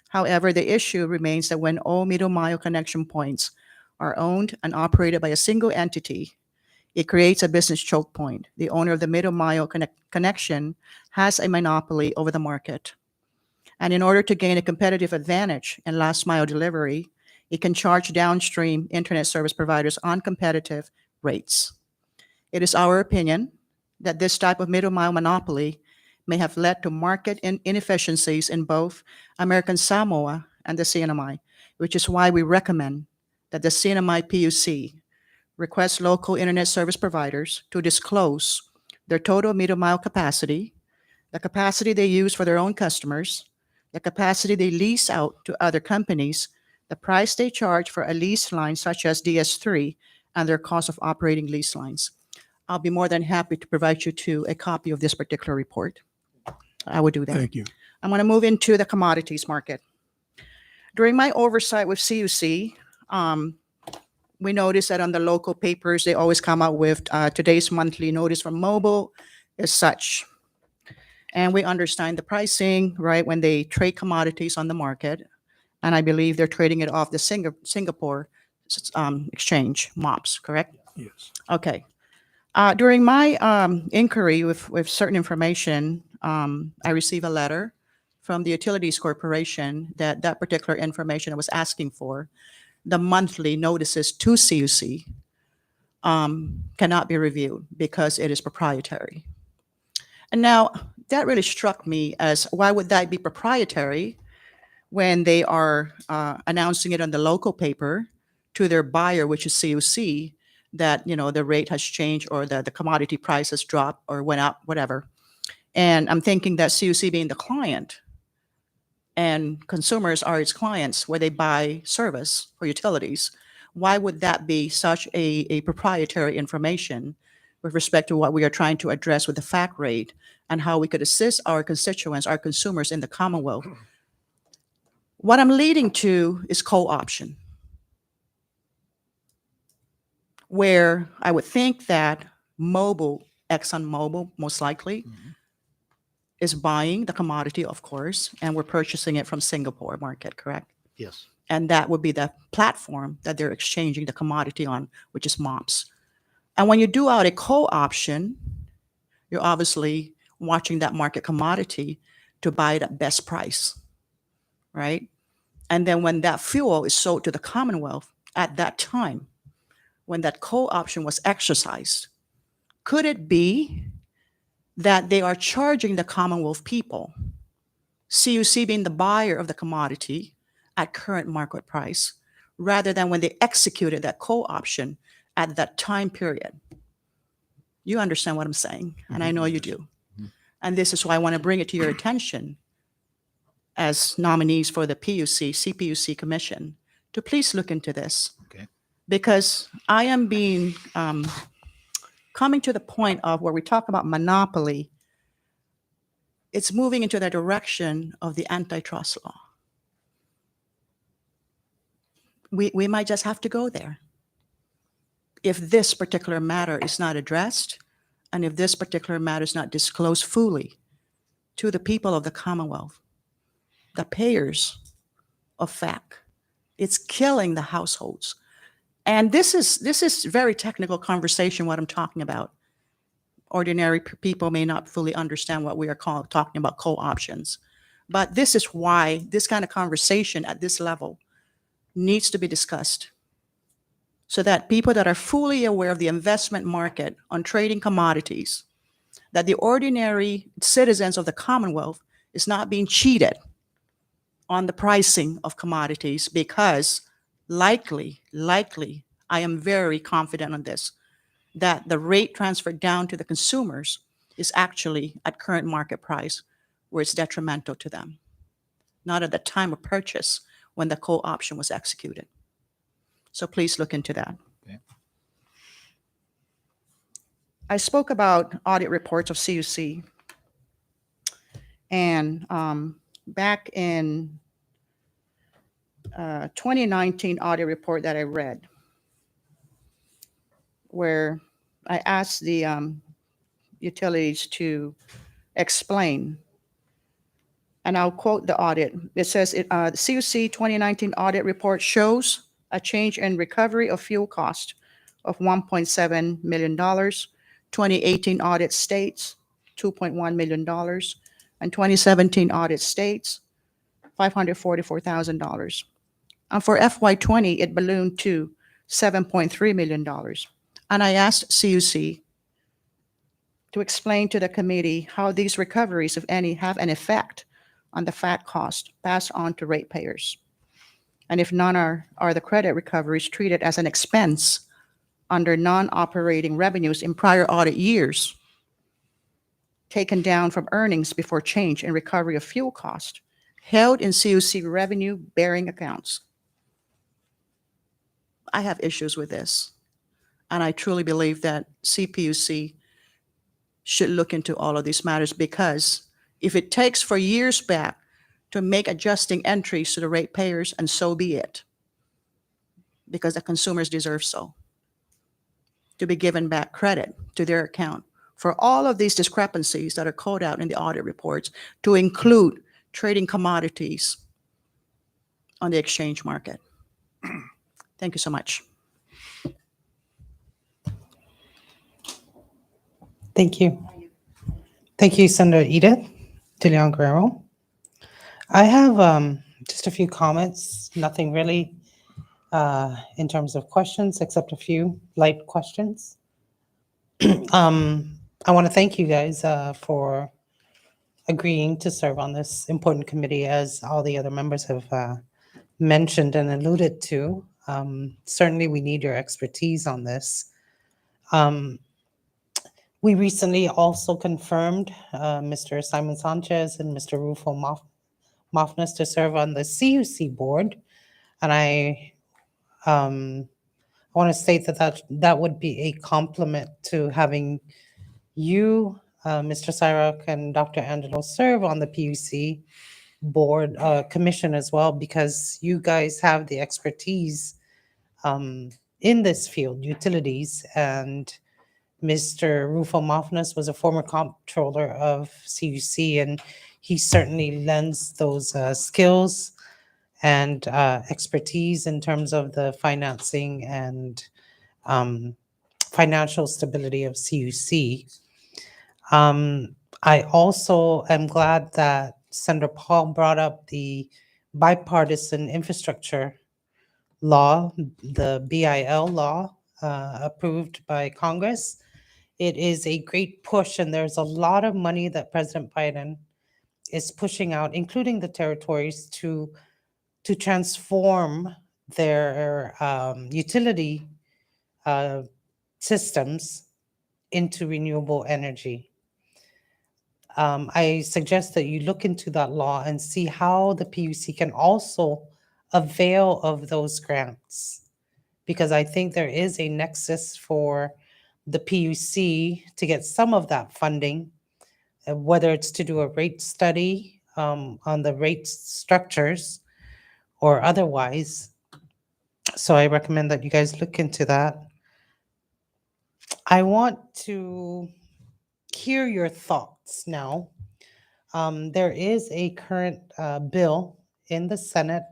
[SPEAKER 7] However, the issue remains that when all middle mile connection points are owned and operated by a single entity, it creates a business choke point. The owner of the middle mile connection has a monopoly over the market. And in order to gain a competitive advantage in last mile delivery, it can charge downstream internet service providers uncompetitive rates. It is our opinion that this type of middle mile monopoly may have led to market inefficiencies in both American Samoa and the CNMI, which is why we recommend that the CNMI PUC request local internet service providers to disclose their total meter mile capacity, the capacity they use for their own customers, the capacity they lease out to other companies, the price they charge for a lease line such as DS3, and their cost of operating lease lines. I'll be more than happy to provide you to a copy of this particular report. I would do that.
[SPEAKER 6] Thank you.
[SPEAKER 7] I'm going to move into the commodities market. During my oversight with CUC, we noticed that on the local papers, they always come out with today's monthly notice from mobile is such. And we understand the pricing, right, when they trade commodities on the market. And I believe they're trading it off the Singapore exchange, MOPS, correct?
[SPEAKER 6] Yes.
[SPEAKER 7] Okay. During my inquiry with certain information, I received a letter from the Utilities Corporation that that particular information I was asking for, the monthly notices to CUC, cannot be reviewed because it is proprietary. And now that really struck me as why would that be proprietary when they are announcing it on the local paper to their buyer, which is CUC, that the rate has changed or the commodity price has dropped or went up, whatever. And I'm thinking that CUC being the client and consumers are its clients where they buy service for utilities, why would that be such a proprietary information with respect to what we are trying to address with the fact rate and how we could assist our constituents, our consumers in the Commonwealth? What I'm leading to is co-option, where I would think that ExxonMobil, most likely, is buying the commodity, of course, and we're purchasing it from Singapore market, correct?
[SPEAKER 5] Yes.
[SPEAKER 7] And that would be the platform that they're exchanging the commodity on, which is MOPS. And when you do out a co-option, you're obviously watching that market commodity to buy it at best price, right? And then when that fuel is sold to the Commonwealth at that time, when that co-option was exercised, could it be that they are charging the Commonwealth people, CUC being the buyer of the commodity at current market price, rather than when they executed that co-option at that time period? You understand what I'm saying, and I know you do. And this is why I want to bring it to your attention as nominees for the CPUC Commission to please look into this.
[SPEAKER 5] Okay.
[SPEAKER 7] Because I am coming to the point of where we talk about monopoly, it's moving into the direction of the antitrust law. We might just have to go there. If this particular matter is not addressed, and if this particular matter is not disclosed fully to the people of the Commonwealth, the payers of FAC, it's killing the households. And this is very technical conversation, what I'm talking about. Ordinary people may not fully understand what we are talking about co-options. But this is why this kind of conversation at this level needs to be discussed, so that people that are fully aware of the investment market on trading commodities, that the ordinary citizens of the Commonwealth is not being cheated on the pricing of commodities, because likely, I am very confident on this, that the rate transferred down to the consumers is actually at current market price, where it's detrimental to them, not at the time of purchase when the co-option was executed. So please look into that.
[SPEAKER 5] Okay.
[SPEAKER 7] I spoke about audit reports of CUC. And back in 2019 audit report that I read, where I asked the utilities to explain, and I'll quote the audit. It says, the CUC 2019 audit report shows a change in recovery of fuel cost of $1.7 million. 2018 audit states $2.1 million. And 2017 audit states $544,000. And for FY20, it ballooned to $7.3 million. And I asked CUC to explain to the committee how these recoveries, if any, have an effect on the FAC cost passed on to ratepayers. And if none are the credit recoveries treated as an expense under non-operating revenues in prior audit years, taken down from earnings before change in recovery of fuel cost, held in CUC revenue-bearing accounts. I have issues with this, and I truly believe that CPUC should look into all of these matters, because if it takes for years back to make adjusting entries to the ratepayers, and so be it, because the consumers deserve so, to be given back credit to their account for all of these discrepancies that are called out in the audit reports, to include trading commodities on the exchange market. Thank you so much.
[SPEAKER 1] Thank you. Thank you, Senator Edith De Leon Guerrero. I have just a few comments, nothing really in terms of questions, except a few light questions. I want to thank you guys for agreeing to serve on this important committee, as all the other members have mentioned and alluded to. Certainly, we need your expertise on this. We recently also confirmed Mr. Simon Sanchez and Mr. Rufo Mofnas to serve on the CUC board, and I want to state that would be a compliment to having you, Mr. Cyrock, and Dr. Angelo serve on the PUC board commission as well, because you guys have the expertise in this field, utilities, and Mr. Rufo Mofnas was a former comptroller of CUC, and he certainly lends those skills and expertise in terms of the financing and financial stability of CUC. I also am glad that Senator Paul brought up the bipartisan infrastructure law, the BIL law, approved by Congress. It is a great push, and there's a lot of money that President Biden is pushing out, including the territories, to transform their utility systems into renewable energy. I suggest that you look into that law and see how the PUC can also avail of those grants, because I think there is a nexus for the PUC to get some of that funding, whether it's to do a rate study on the rate structures or otherwise. So I recommend that you guys look into that. I want to hear your thoughts now. There is a current bill in the Senate.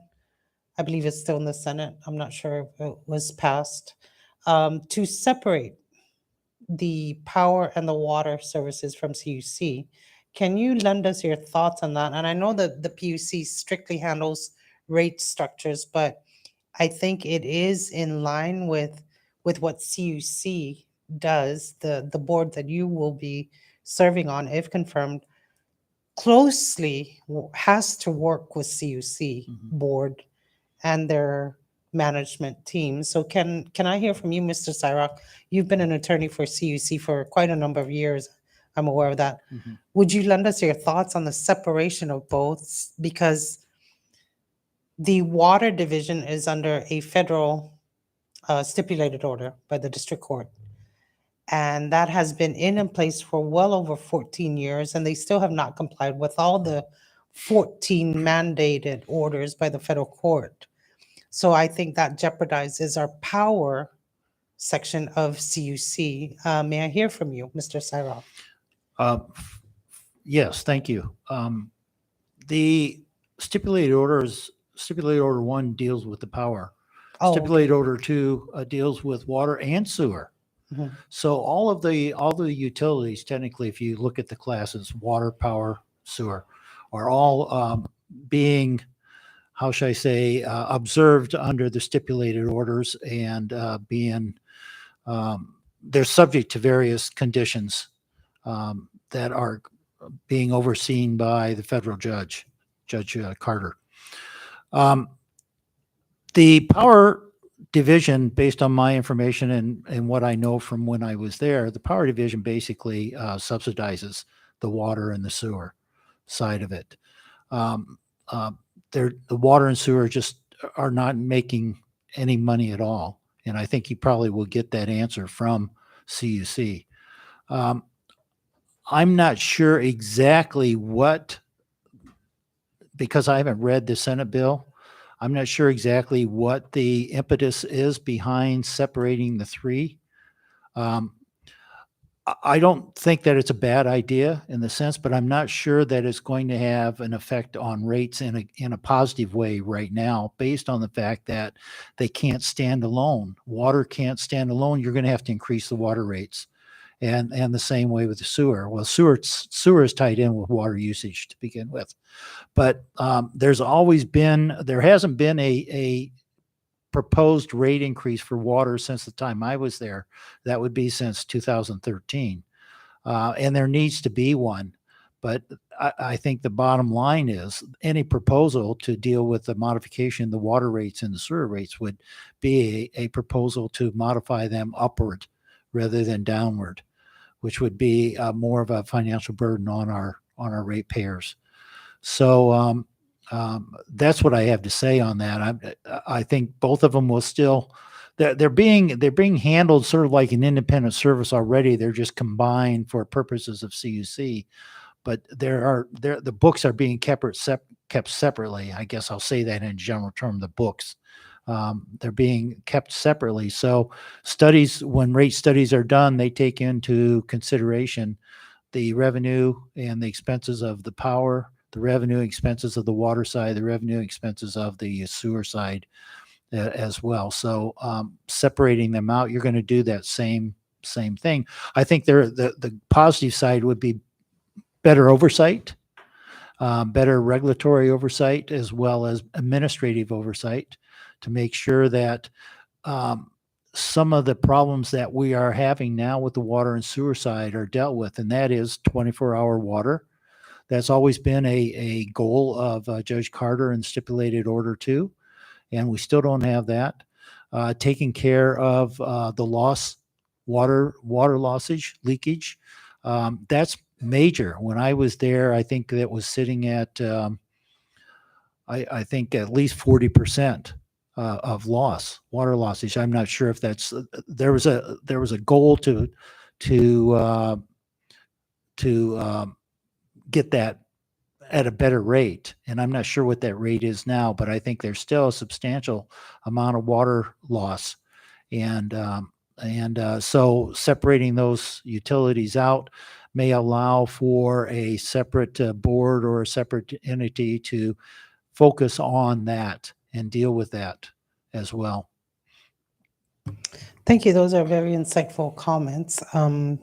[SPEAKER 1] I believe it's still in the Senate. I'm not sure if it was passed, to separate the power and the water services from CUC. Can you lend us your thoughts on that? And I know that the PUC strictly handles rate structures, but I think it is in line with what CUC does. The board that you will be serving on, if confirmed, closely has to work with CUC board and their management team. So can I hear from you, Mr. Cyrock? You've been an attorney for CUC for quite a number of years. I'm aware of that. Would you lend us your thoughts on the separation of both? Because the water division is under a federal stipulated order by the district court. And that has been in place for well over 14 years, and they still have not complied with all the 14 mandated orders by the federal court. So I think that jeopardizes our power section of CUC. May I hear from you, Mr. Cyrock?
[SPEAKER 5] Yes, thank you. The stipulated order 1 deals with the power.
[SPEAKER 1] Oh,
[SPEAKER 5] Stipulated order 2 deals with water and sewer.
[SPEAKER 1] Mhm.
[SPEAKER 5] So all the utilities, technically, if you look at the classes, water, power, sewer, are all being, how should I say, observed under the stipulated orders, and they're subject to various conditions that are being overseen by the federal Judge Carter. The power division, based on my information and what I know from when I was there, the power division basically subsidizes the water and the sewer side of it. The water and sewer just are not making any money at all. And I think you probably will get that answer from CUC. I'm not sure exactly what, because I haven't read the Senate bill, I'm not sure exactly what the impetus is behind separating the three. I don't think that it's a bad idea in the sense, but I'm not sure that it's going to have an effect on rates in a positive way right now, based on the fact that they can't stand alone. Water can't stand alone. You're going to have to increase the water rates. And the same way with the sewer. Well, sewer is tied in with water usage to begin with. But there hasn't been a proposed rate increase for water since the time I was there. That would be since 2013. And there needs to be one. But I think the bottom line is any proposal to deal with the modification of the water rates and the sewer rates would be a proposal to modify them upward rather than downward, which would be more of a financial burden on our ratepayers. So that's what I have to say on that. I think both of them will still, they're being handled sort of like an independent service already. They're just combined for purposes of CUC, but the books are being kept separately. I guess I'll say that in general term. The books, they're being kept separately. So when rate studies are done, they take into consideration the revenue and the expenses of the power, the revenue expenses of the water side, the revenue expenses of the sewer side as well. So separating them out, you're going to do that same thing. I think the positive side would be better oversight, better regulatory oversight, as well as administrative oversight, to make sure that some of the problems that we are having now with the water and sewer side are dealt with, and that is 24-hour water. That's always been a goal of Judge Carter in stipulated order 2, and we still don't have that. Taking care of the water lossage, leakage, that's major. When I was there, I think that was sitting at I think at least 40% of water lossage. I'm not sure if that's there was a goal to get that at a better rate, and I'm not sure what that rate is now, but I think there's still a substantial amount of water loss, and so separating those utilities out may allow for a separate board or a separate entity to focus on that and deal with that as well.
[SPEAKER 1] Thank you. Those are very insightful comments. I'm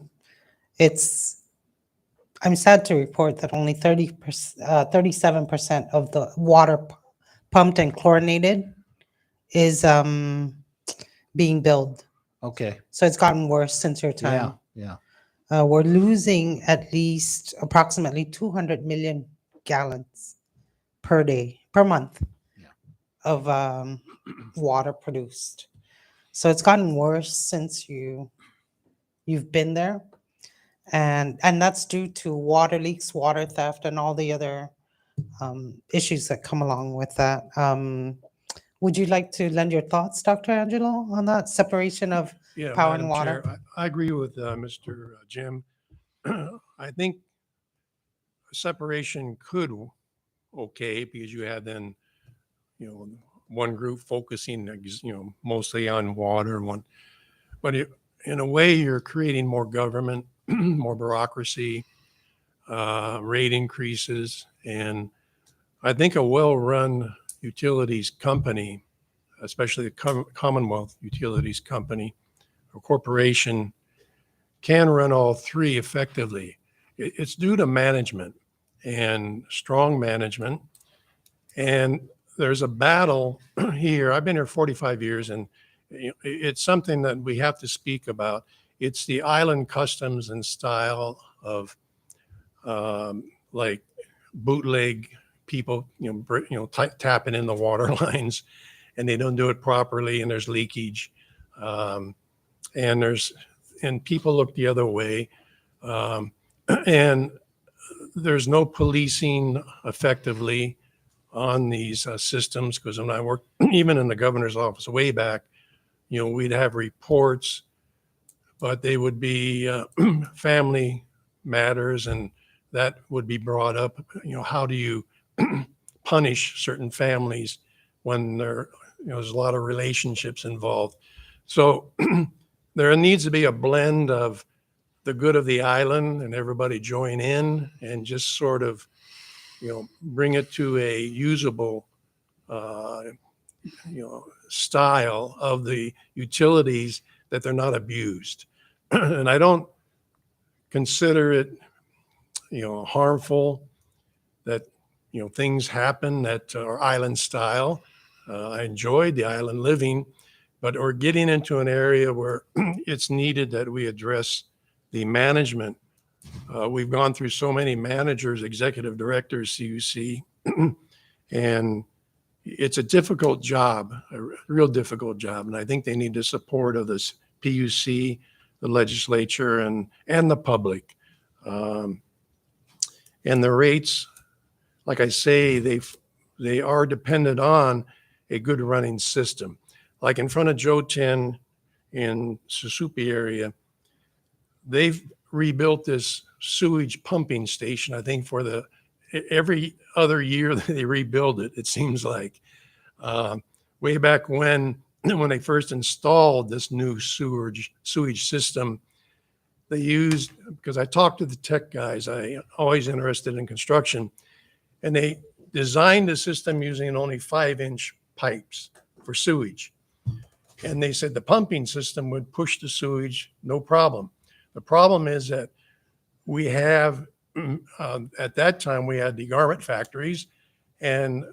[SPEAKER 1] sad to report that only 37% of the water pumped and chlorinated is being billed.
[SPEAKER 5] Okay.
[SPEAKER 1] So it's gotten worse since your time.
[SPEAKER 5] Yeah.
[SPEAKER 1] We're losing at least approximately 200 million gallons per month of water produced. So it's gotten worse since you've been there. And that's due to water leaks, water theft, and all the other issues that come along with that. Would you like to lend your thoughts, Dr. Angelo, on that separation of power and
[SPEAKER 6] Madam
[SPEAKER 1] water?
[SPEAKER 6] Chair, I agree with Mr. Jim. I think separation could okay, because you have then, one group focusing, mostly on water, but in a way you're creating more government, more bureaucracy, rate increases, and I think a well-run utilities company, especially the Commonwealth Utilities Company or corporation, can run all three effectively. It's due to management and strong management. And there's a battle here. I've been here 45 years, and it's something that we have to speak about. It's the island customs and style of like bootleg people, tapping in the water lines and they don't do it properly, and there's leakage, and people look the other way, and there's no policing effectively on these systems. Because when I worked even in the governor's office way back, we'd have reports, but they would be family matters, and that would be brought up. How do you punish certain families when there's a lot of relationships involved? So there needs to be a blend of the good of the island and everybody join in and just sort of, bring it to a usable, style of the utilities, that they're not abused. And I don't consider it, harmful that, things happen that are island style. I enjoyed the island living, but we're getting into an area where it's needed that we address the management. We've gone through so many managers, executive directors, CUC, and it's a difficult job, a real difficult job. And I think they need the support of this PUC, the legislature, and the public. And the rates, like I say, they are dependent on a good running system. Like in front of Joe 10 in Susupi area, they've rebuilt this sewage pumping station, I think, for every other year that they rebuild it, it seems like. Way back when they first installed this new sewage system, they used, because I talked to the tech guys, I always interested in construction, and they designed the system using only 5-inch pipes for sewage. And they said the pumping system would push the sewage, no problem. The problem is that we have, at that time, we had the garment factories, and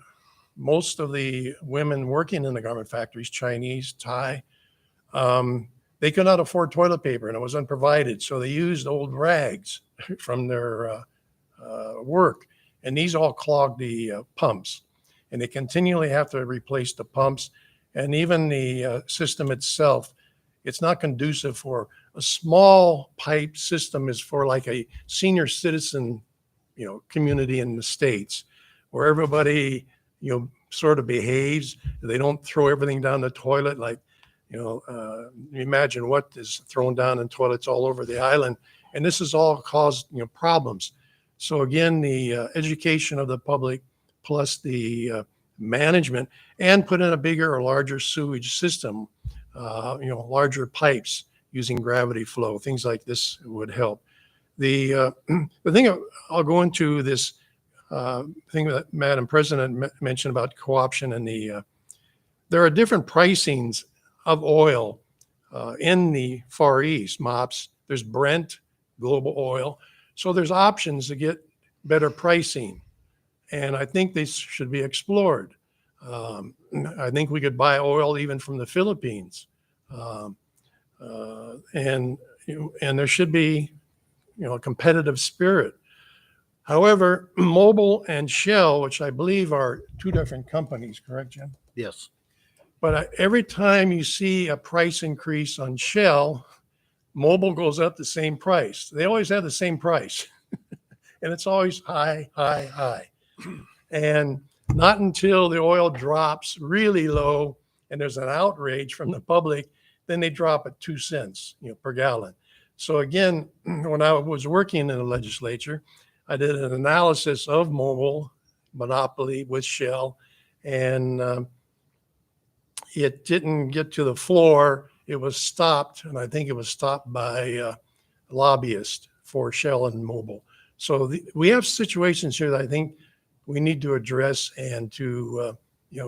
[SPEAKER 6] most of the women working in the garment factories, Chinese, Thai, they could not afford toilet paper, and it was unprovided. So they used old rags from their work, and these all clogged the pumps. And they continually have to replace the pumps, and even the system itself, it's not conducive for a small pipe system. Is for like a senior citizen, community in the States, where everybody, sort of behaves. They don't throw everything down the toilet. Like, imagine what is thrown down in toilets all over the island. And this has all caused, problems. So again, the education of the public plus the management, and put in a bigger or larger sewage system, larger pipes using gravity flow, things like this would help. The thing I'll go into this thing that Madam President mentioned about co-option, and there are different pricings of oil in the Far East, MOPS. There's Brent, global oil. So there's options to get better pricing. And I think this should be explored. I think we could buy oil even from the Philippines. And there should be, a competitive spirit. However, Mobil and Shell, which I believe are two different companies, correct, Jim?
[SPEAKER 5] Yes.
[SPEAKER 6] But every time you see a price increase on Shell, Mobil goes up the same price. They always have the same price. And it's always high, high, high. And not until the oil drops really low and there's an outrage from the public, then they drop at 2 cents, per gallon. So again, when I was working in the legislature, I did an analysis of Mobil monopoly with Shell, and it didn't get to the floor. It was stopped, and I think it was stopped by lobbyists for Shell and Mobil. So we have situations here that I think we need to address, and to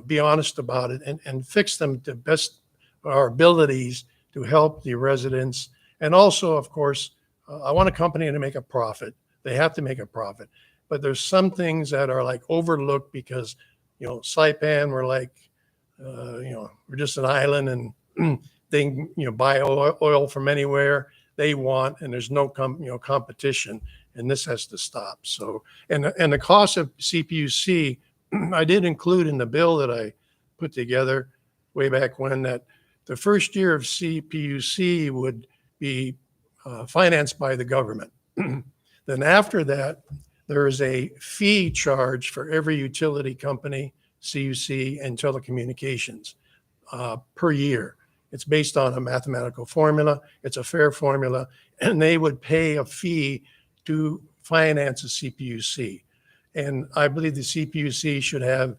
[SPEAKER 6] be honest about it, and fix them to best our abilities to help the residents. And also, of course, I want a company to make a profit. They have to make a profit. But there's some things that are like overlooked because, Saipan, we're like, we're just an island, and they can, buy oil from anywhere they want, and there's no competition, and this has to stop. So, and the cost of CPUC, I did include in the bill that I put together, way back when, that the first year of CPUC would be financed by the government. Then after that, there is a fee charge for every utility company, CUC, and telecommunications per year. It's based on a mathematical formula. It's a fair formula, and they would pay a fee to finance a CPUC. And I believe the CPUC should have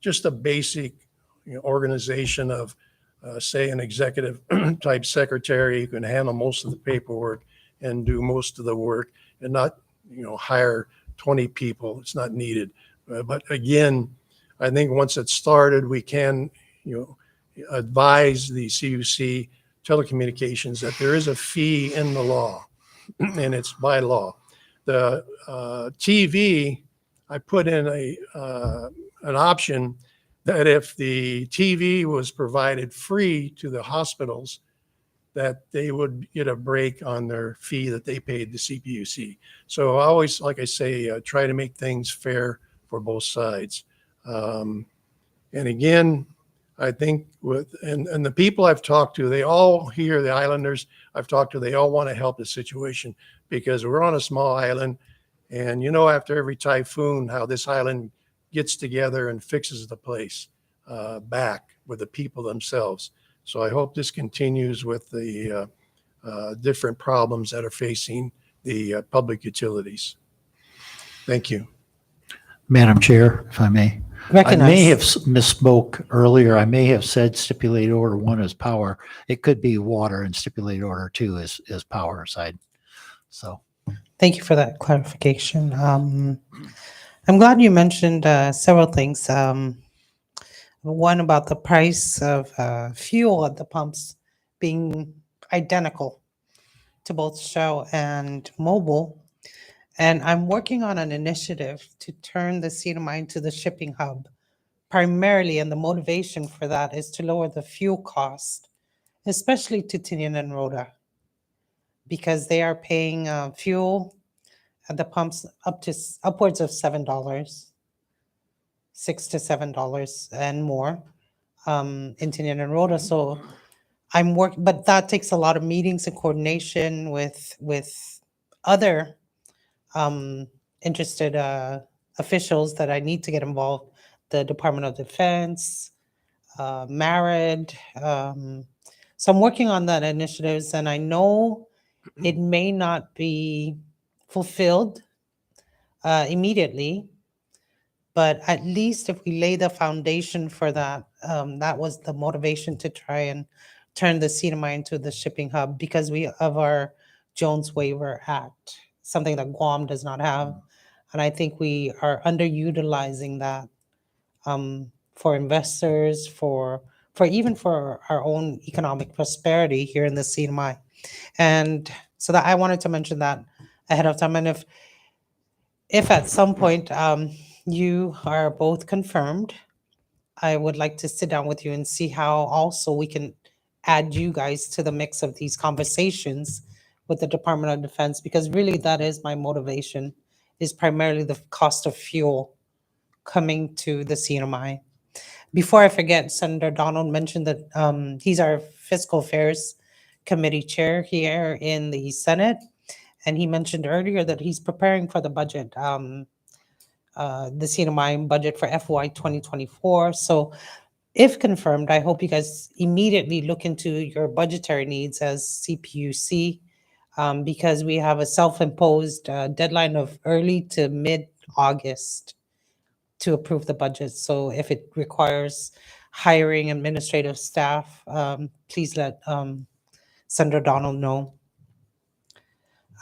[SPEAKER 6] just a basic organization of, say, an executive type secretary who can handle most of the paperwork and do most of the work, and not, hire 20 people. It's not needed. But again, I think once it's started, we can, advise the CUC telecommunications that there is a fee in the law, and it's by law. The TV, I put in an option that if the TV was provided free to the hospitals, that they would get a break on their fee that they paid the CPUC. So I always, like I say, try to make things fair for both sides. And again, I think and the people I've talked to, they all here, the islanders I've talked to, they all want to help the situation, because we're on a small island. And after every typhoon, how this island gets together and fixes the place back with the people themselves. So I hope this continues with the different problems that are facing the public utilities. Thank you.
[SPEAKER 5] Madam Chair, if I may. I may have misspoke earlier. I may have said stipulated order 1 is power. It could be water, and stipulated order 2 is power side. So
[SPEAKER 1] Thank you for that clarification. I'm glad you mentioned several things. One about the price of fuel at the pumps being identical to both Shell and Mobil. And I'm working on an initiative to turn the CNMI into the shipping hub primarily, and the motivation for that is to lower the fuel cost, especially to Tinian and Rhoda, because they are paying fuel at the pumps upwards of $7, $6 to $7 and more in Tinian and Rhoda. So I'm working, but that takes a lot of meetings and coordination with other interested officials that I need to get involved. The Department of Defense, MARID. So I'm working on that initiatives, and I know it may not be fulfilled immediately, but at least if we lay the foundation for that, that was the motivation to try and turn the CNMI into the shipping hub, because we have our Jones Waiver Act, something that Guam does not have. And I think we are underutilizing that for investors, for even for our own economic prosperity here in the CNMI. And so that I wanted to mention that ahead of time. And if at some point you are both confirmed, I would like to sit down with you and see how also we can add you guys to the mix of these conversations with the Department of Defense, because really that is my motivation, is primarily the cost of fuel coming to the CNMI. Before I forget, Senator Donald mentioned that he's our Fiscal Affairs Committee Chair here in the Senate, and he mentioned earlier that he's preparing for the budget, the CNMI budget for FY 2024. So if confirmed, I hope you guys immediately look into your budgetary needs as CPUC, because we have a self-imposed deadline of early to mid-August to approve the budget. So if it requires hiring administrative staff, please let Senator Donald know.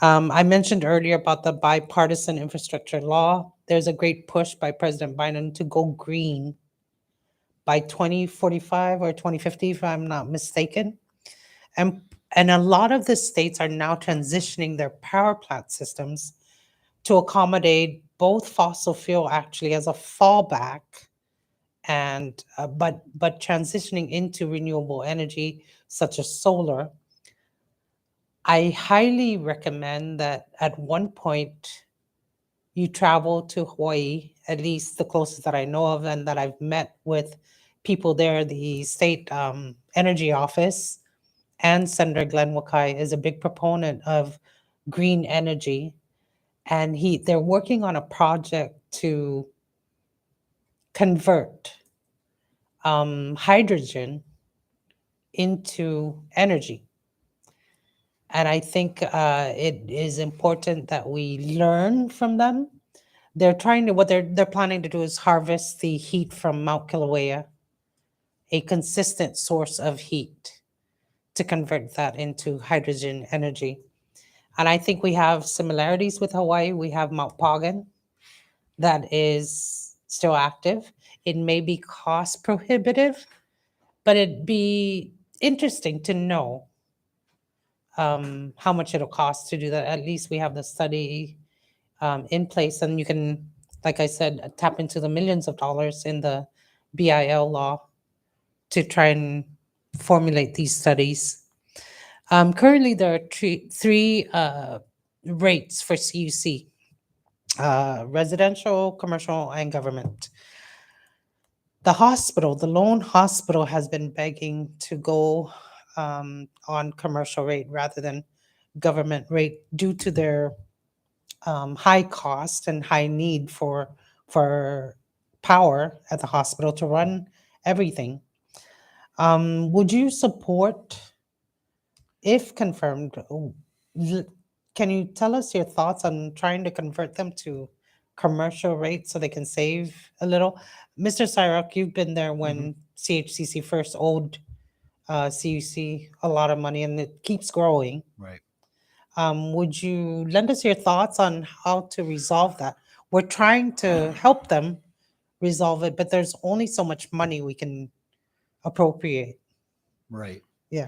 [SPEAKER 1] I mentioned earlier about the bipartisan infrastructure law. There's a great push by President Biden to go green by 2045 or 2050, if I'm not mistaken. And a lot of the states are now transitioning their power plant systems to accommodate both fossil fuel actually as a fallback, and but transitioning into renewable energy such as solar. I highly recommend that at one point you travel to Hawaii, at least the closest that I know of and that I've met with people there, the state energy office and Senator Glenn Wakai is a big proponent of green energy. And they're working on a project to convert hydrogen into energy. And I think it is important that we learn from them. They're trying to, what they're planning to do is harvest the heat from Mount Kilauea, a consistent source of heat, to convert that into hydrogen energy. And I think we have similarities with Hawaii. We have Mount Pagan that is still active. It may be cost prohibitive, but it'd be interesting to know how much it'll cost to do that. At least we have the study in place, and you can, like I said, tap into the millions of dollars in the BIL law to try and formulate these studies. Currently, there are three rates for CUC, residential, commercial, and government. The hospital, the lone hospital, has been begging to go on commercial rate rather than government rate due to their high cost and high need for power at the hospital to run everything. Would you support, if confirmed, can you tell us your thoughts on trying to convert them to commercial rates so they can save a little? Mr. Cyrock, you've been there when CHCC first owed CUC a lot of money, and it keeps growing.
[SPEAKER 5] Right.
[SPEAKER 1] Would you lend us your thoughts on how to resolve that? We're trying to help them resolve it, but there's only so much money we can appropriate.
[SPEAKER 5] Right.
[SPEAKER 1] Yeah.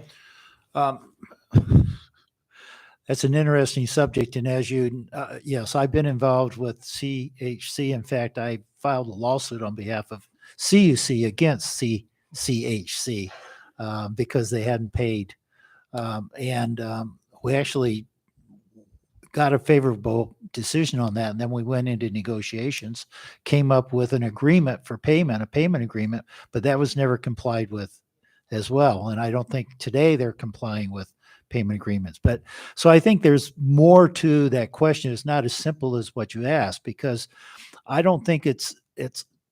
[SPEAKER 5] That's an interesting subject. And as you, yes, I've been involved with CHC. In fact, I filed a lawsuit on behalf of CUC against CHC because they hadn't paid. We actually got a favorable decision on that. And then we went into negotiations, came up with an agreement for payment, a payment agreement, but that was never complied with as well. And I don't think today they're complying with payment agreements. But so I think there's more to that question. It's not as simple as what you asked, because I don't think it's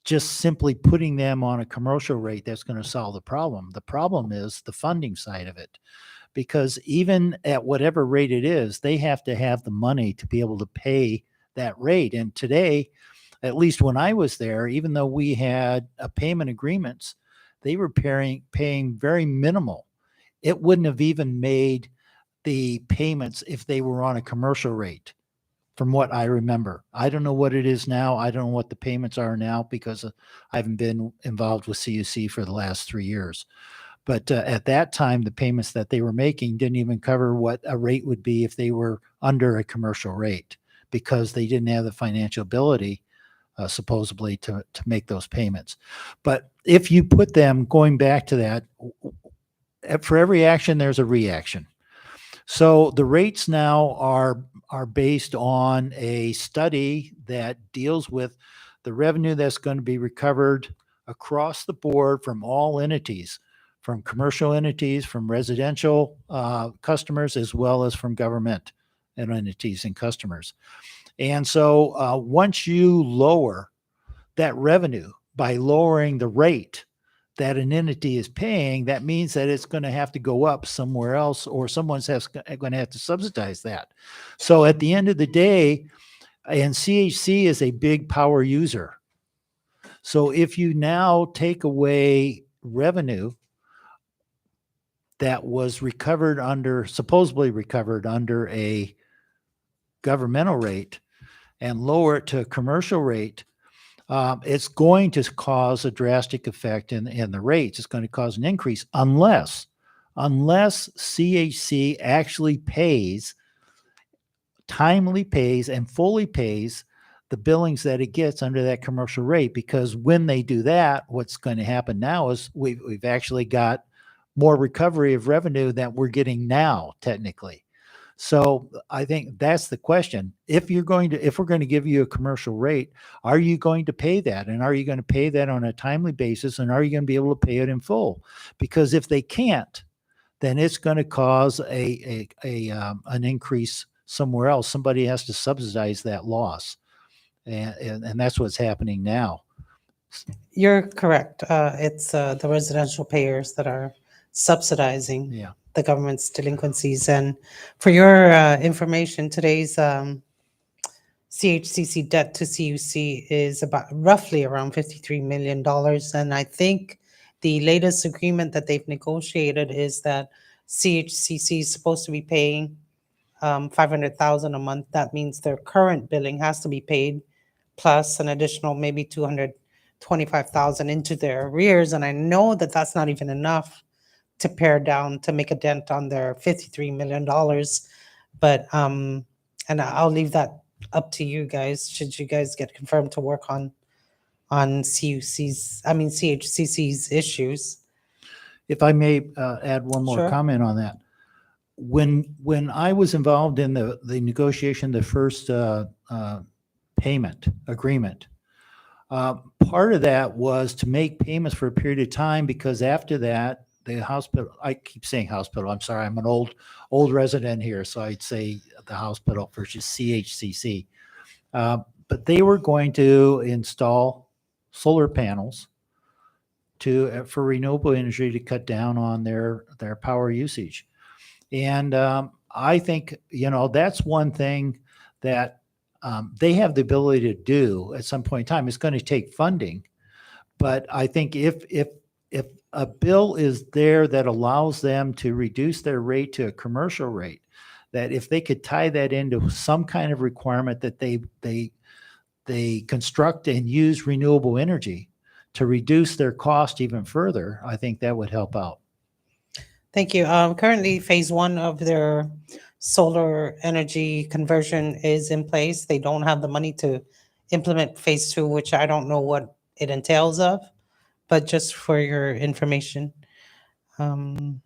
[SPEAKER 5] just simply putting them on a commercial rate that's going to solve the problem. The problem is the funding side of it, because even at whatever rate it is, they have to have the money to be able to pay that rate. And today, at least when I was there, even though we had a payment agreements, they were paying very minimal. It wouldn't have even made the payments if they were on a commercial rate, from what I remember. I don't know what it is now. I don't know what the payments are now, because I haven't been involved with CUC for the last 3 years. But at that time, the payments that they were making didn't even cover what a rate would be if they were under a commercial rate, because they didn't have the financial ability, supposedly, to make those payments. But if you put them, going back to that, for every action, there's a reaction. So the rates now are based on a study that deals with the revenue that's going to be recovered across the board from all entities, from commercial entities, from residential customers, as well as from government and entities and customers. And so once you lower that revenue by lowering the rate that an entity is paying, that means that it's going to have to go up somewhere else, or someone's going to have to subsidize that. So at the end of the day, and CHC is a big power user. So if you now take away revenue that was recovered under, supposedly recovered under a governmental rate, and lower it to a commercial rate, it's going to cause a drastic effect in the rates. It's going to cause an increase unless CHC actually timely pays and fully pays the billings that it gets under that commercial rate. Because when they do that, what's going to happen now is we've actually got more recovery of revenue that we're getting now, technically. So I think that's the question. If we're going to give you a commercial rate, are you going to pay that? And are you going to pay that on a timely basis? And are you going to be able to pay it in full? Because if they can't, then it's going to cause an increase somewhere else. Somebody has to subsidize that loss. And that's what's happening now.
[SPEAKER 1] You're correct. It's the residential payers that are subsidizing
[SPEAKER 5] Yeah.
[SPEAKER 1] the government's delinquencies. And for your information, today's CHCC debt to CUC is about roughly around $53 million. And I think the latest agreement that they've negotiated is that CHCC is supposed to be paying $500,000 a month. That means their current billing has to be paid plus an additional maybe $225,000 into their arrears. And I know that that's not even enough to pare down to make a dent on their $53 million. But and I'll leave that up to you guys. Should you guys get confirmed to work on CHCC's issues?
[SPEAKER 5] If I may add one more
[SPEAKER 1] Sure.
[SPEAKER 5] comment on that. When I was involved in the negotiation, the first payment agreement, part of that was to make payments for a period of time, because after that, the hospital, I keep saying hospital, I'm sorry, I'm an old resident here, so I'd say the hospital versus CHCC. But they were going to install solar panels for renewable energy to cut down on their power usage. And I think, that's one thing that they have the ability to do at some point in time. It's going to take funding. But I think if a bill is there that allows them to reduce their rate to a commercial rate, that if they could tie that into some kind of requirement that they construct and use renewable energy to reduce their cost even further, I think that would help out.
[SPEAKER 1] Thank you. Currently, phase one of their solar energy conversion is in place. They don't have the money to implement phase two, which I don't know what it entails of, but just for your information.
[SPEAKER 6] Madam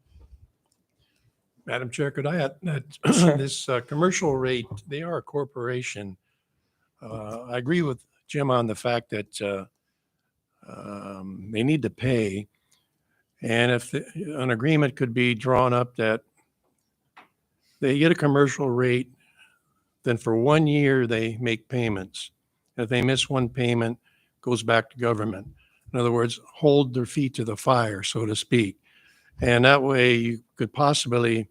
[SPEAKER 6] Chair, could I add that
[SPEAKER 1] Sure.
[SPEAKER 6] this commercial rate, they are a corporation. I agree with Jim on the fact that they need to pay. And if an agreement could be drawn up that they get a commercial rate, then for 1 year, they make payments. If they miss one payment, goes back to government. In other words, hold their feet to the fire, so to speak. And that way you could possibly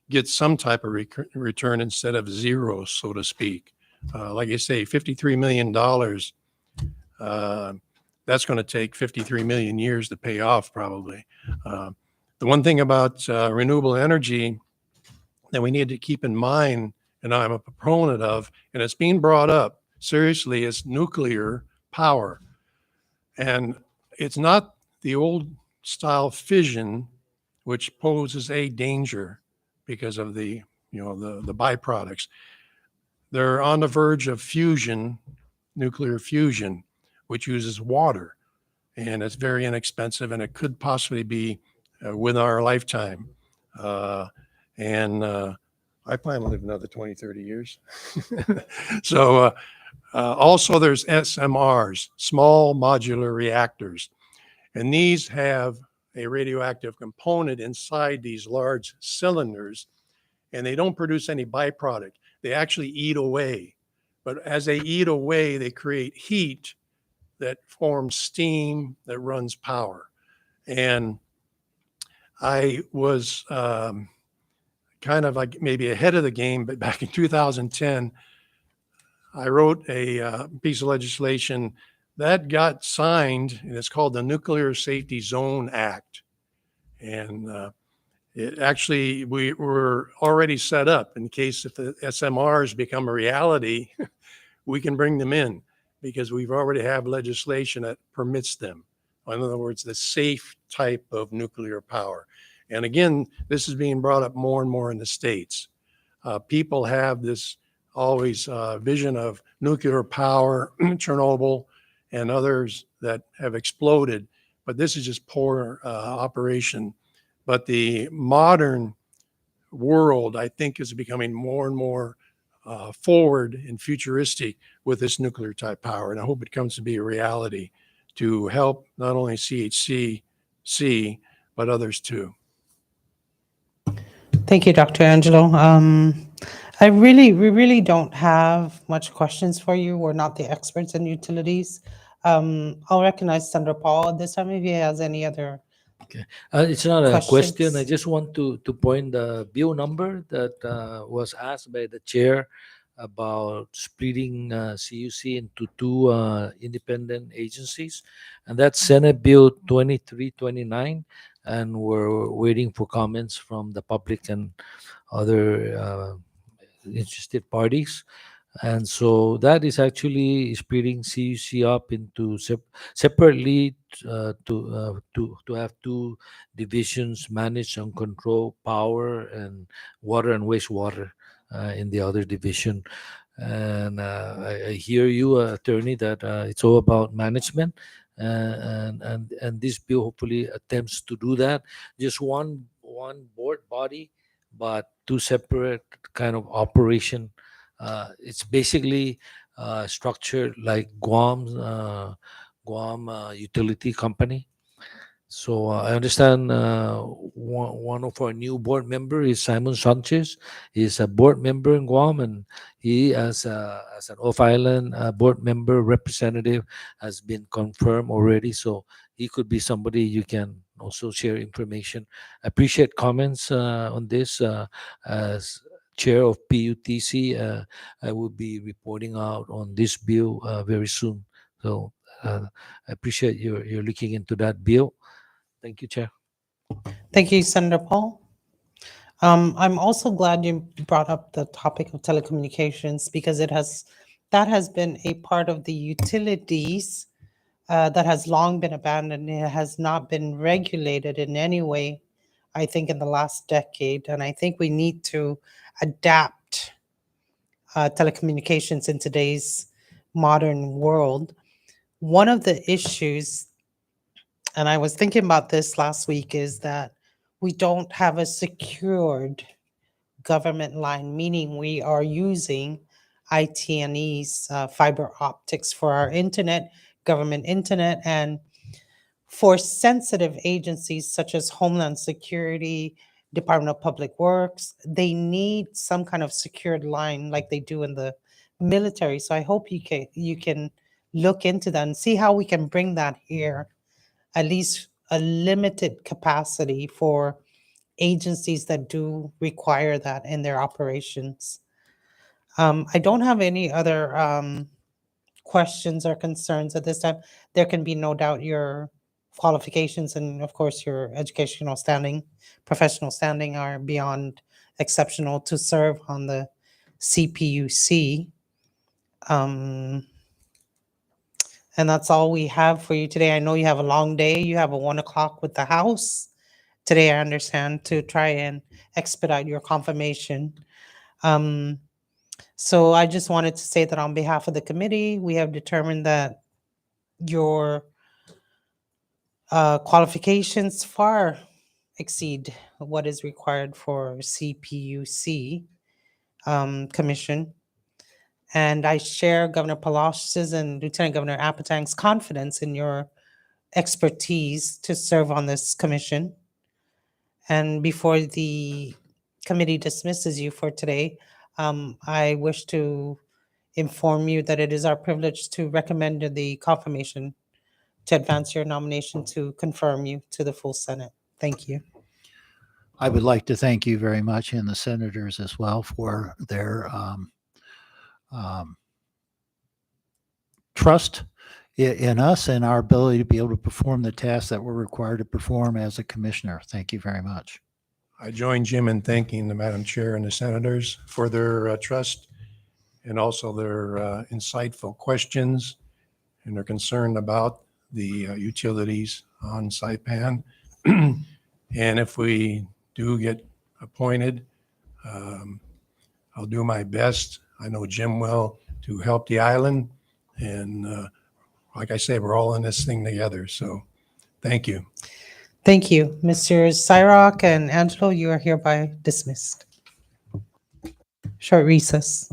[SPEAKER 6] get some type of return instead of zero, so to speak. Like you say, $53 million, that's going to take 53 million years to pay off probably. The one thing about renewable energy that we need to keep in mind, and I'm a proponent of, and it's being brought up seriously, is nuclear power. And it's not the old style fission, which poses a danger because of the byproducts. They're on the verge of fusion, nuclear fusion, which uses water, and it's very inexpensive, and it could possibly be within our lifetime. I plan to live another 20, 30 years. So also there's SMRs, small modular reactors, and these have a radioactive component inside these large cylinders, and they don't produce any byproduct. They actually eat away. But as they eat away, they create heat that forms steam that runs power. And I was kind of like maybe ahead of the game, but back in 2010, I wrote a piece of legislation that got signed, and it's called the Nuclear Safety Zone Act. And it actually, we were already set up in case if the SMRs become a reality, we can bring them in because we've already have legislation that permits them. In other words, the safe type of nuclear power. And again, this is being brought up more and more in the States. People have this always vision of nuclear power, Chernobyl, and others that have exploded, but this is just poor operation. But the modern world, I think, is becoming more and more forward and futuristic with this nuclear type power. And I hope it comes to be a reality to help not only CHC, but others too.
[SPEAKER 1] Thank you, Dr. Angelo. We really don't have much questions for you. We're not the experts in utilities. I'll recognize Senator Paul this time if he has any other.
[SPEAKER 8] It's not a question. I
[SPEAKER 1] Questions?
[SPEAKER 8] just want to point the bill number that was asked by the chair about splitting CUC into two independent agencies, and that's Senate Bill 2329, and we're waiting for comments from the public and other interested parties. And so that is actually splitting CUC up into separately to have two divisions manage and control power and water and wastewater in the other division. And I hear you, attorney, that it's all about management, and this bill hopefully attempts to do that. Just one board body, but two separate kind of operation. It's basically structured like Guam utility company. So I understand one of our new board member is Simon Sanchez. He's a board member in Guam, and he, as an off-island board member representative, has been confirmed already. So he could be somebody you can also share information. I appreciate comments on this. As chair of PUTC, I will be reporting out on this bill very soon. So I appreciate you're looking into that bill. Thank you, Chair.
[SPEAKER 1] Thank you, Senator Paul. I'm also glad you brought up the topic of telecommunications because that has been a part of the utilities that has long been abandoned. It has not been regulated in any way, I think, in the last decade. And I think we need to adapt telecommunications in today's modern world. One of the issues, and I was thinking about this last week, is that we don't have a secured government line, meaning we are using IT&E's fiber optics for our internet, government internet, and for sensitive agencies such as Homeland Security, Department of Public Works, they need some kind of secured line like they do in the military. So I hope you can look into that and see how we can bring that here, at least a limited capacity for agencies that do require that in their operations. I don't have any other questions or concerns at this time. There can be no doubt your qualifications and, of course, your educational standing, professional standing are beyond exceptional to serve on the CPUC. And that's all we have for you today. I know you have a long day. You have a 1 o'clock with the House today, I understand, to try and expedite your confirmation. So I just wanted to say that on behalf of the committee, we have determined that your qualifications far exceed what is required for CPUC commission. And I share Governor Palash's and Lieutenant Governor Apatang's confidence in your expertise to serve on this commission. And before the committee dismisses you for today, I wish to inform you that it is our privilege to recommend the confirmation to advance your nomination to confirm you to the full Senate. Thank you.
[SPEAKER 5] I would like to thank you very much, and the senators as well, for their trust in us and our ability to be able to perform the tasks that we're required to perform as a commissioner. Thank you very much.
[SPEAKER 6] I join Jim in thanking the Madam Chair and the senators for their trust and also their insightful questions and their concern about the utilities on Saipan. And if we do get appointed, I'll do my best. I know Jim will, to help the island. And like I say, we're all in this thing together. So thank you.
[SPEAKER 1] Thank you. Mr. Cyrock and Angelo, you are hereby dismissed. Short recess.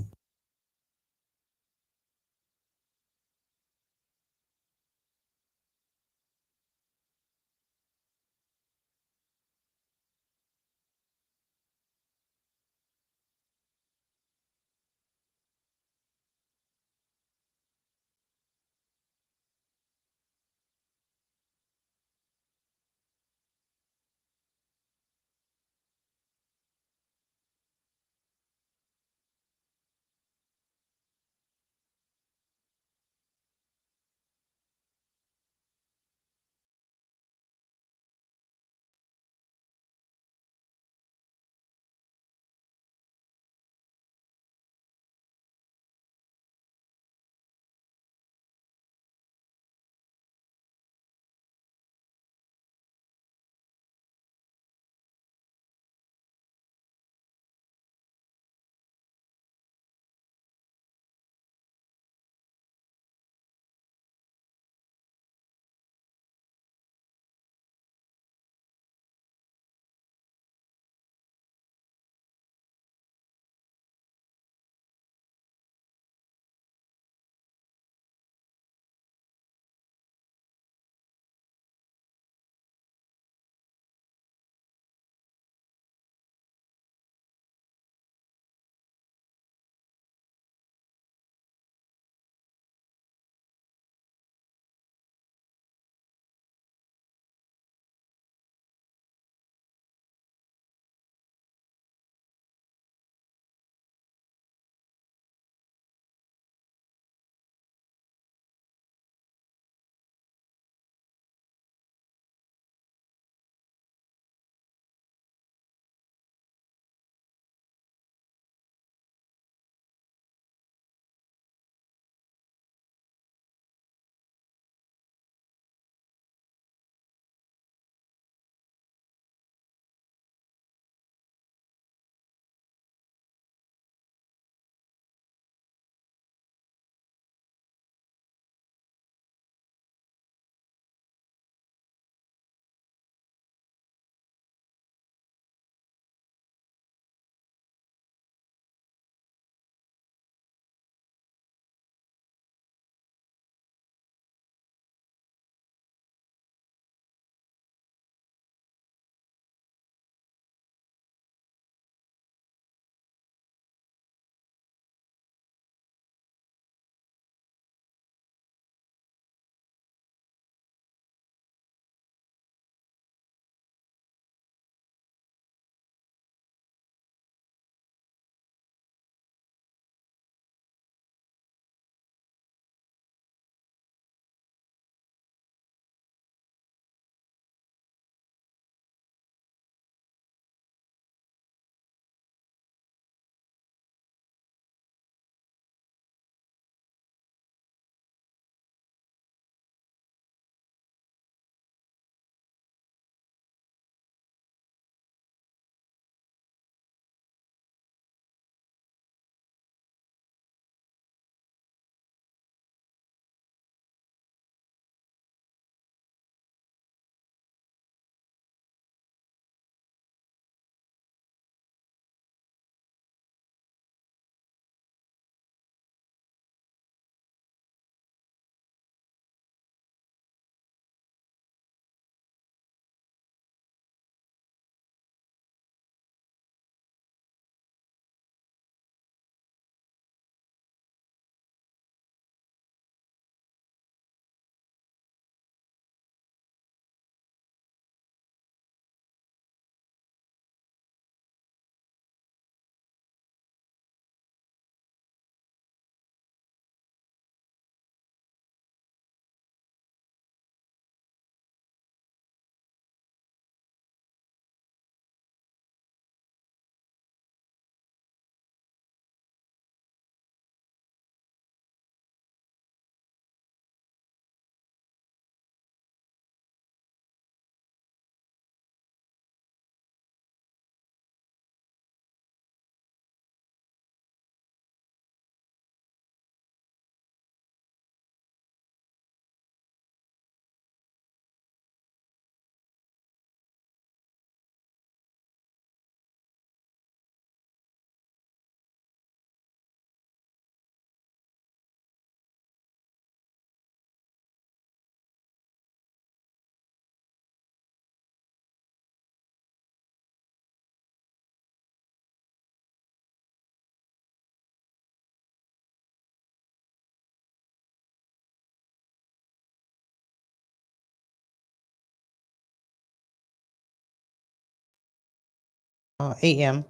[SPEAKER 1] a.m.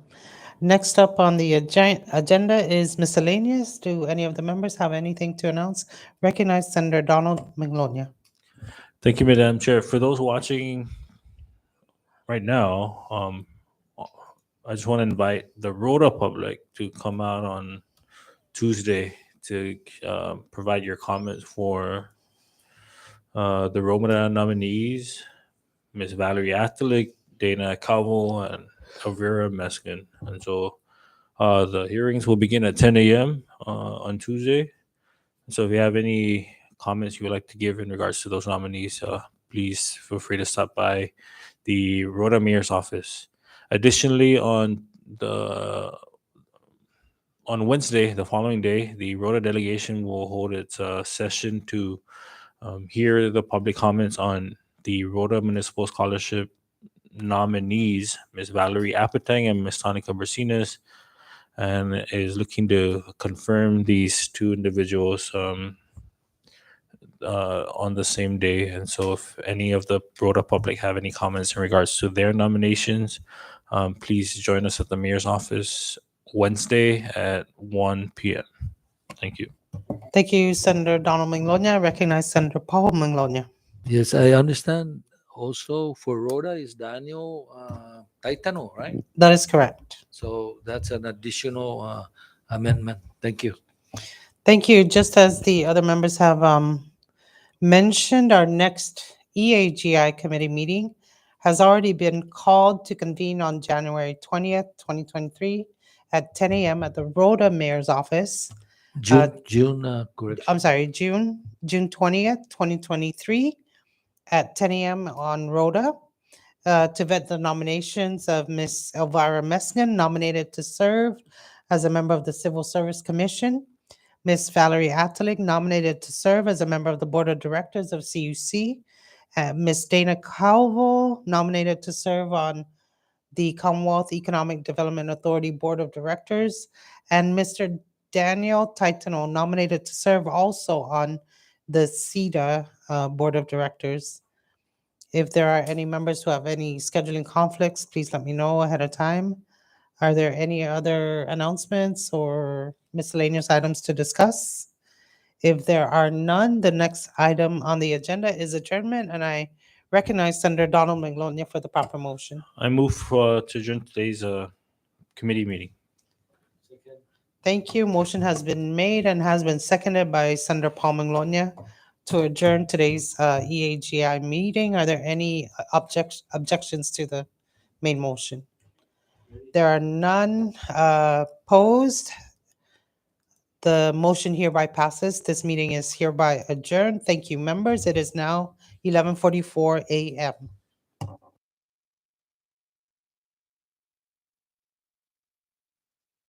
[SPEAKER 1] Next up on the agenda is miscellaneous. Do any of the members have anything to announce? Recognize Senator Donald Magnolia.
[SPEAKER 3] Thank you, Madam Chair. For those watching right now, I just want to invite the Rhoda public to come out on Tuesday to provide your comments for the Rhoda nominees, Ms. Valerie Atalik, Dana Calvo, and Elvira Meskin. And so the hearings will begin at 10 a.m. On Tuesday. So if you have any comments you would like to give in regards to those nominees, please feel free to stop by the Rhoda Mayor's office. Additionally, on Wednesday, the following day, the Rhoda delegation will hold its session to hear the public comments on the Rhoda Municipal Scholarship nominees, Ms. Valerie Apatang and Ms. Tonica Brasinas, and is looking to confirm these two individuals on the same day. And so if any of the Rhoda public have any comments in regards to their nominations, please join us at the mayor's office Wednesday at 1 p.m. Thank you.
[SPEAKER 1] Thank you, Senator Donald Magnolia. Recognize Senator Paul Magnolia.
[SPEAKER 8] Yes, I understand. Also for Rhoda is Daniel Taitano, right?
[SPEAKER 1] That is correct.
[SPEAKER 8] So that's an additional amendment. Thank you.
[SPEAKER 1] Thank you. Just as the other members have mentioned, our next EAGI committee meeting has already been called to convene on January 20th, 2023 at 10 a.m. at the Rhoda Mayor's office.
[SPEAKER 8] June correction.
[SPEAKER 1] I'm sorry, June 20th, 2023 at 10 a.m. on Rhoda to vet the nominations of Ms. Elvira Meskin, nominated to serve as a member of the Civil Service Commission. Ms. Valerie Atalik, nominated to serve as a member of the Board of Directors of CUC. Ms. Dana Calvo, nominated to serve on the Commonwealth Economic Development Authority Board of Directors. And Mr. Daniel Taitano, nominated to serve also on the CEDA Board of Directors. If there are any members who have any scheduling conflicts, please let me know ahead of time. Are there any other announcements or miscellaneous items to discuss? If there are none, the next item on the agenda is adjournment, and I recognize Senator Donald Magnolia for the proper motion.
[SPEAKER 3] I move to adjourn today's committee meeting.
[SPEAKER 1] Thank you. Motion has been made and has been seconded by Senator Paul Magnolia to adjourn today's EAGI meeting. Are there any objections to the main motion? There are none posed. The motion hereby passes. This meeting is hereby adjourned. Thank you, members. It is now 11:44 a.m.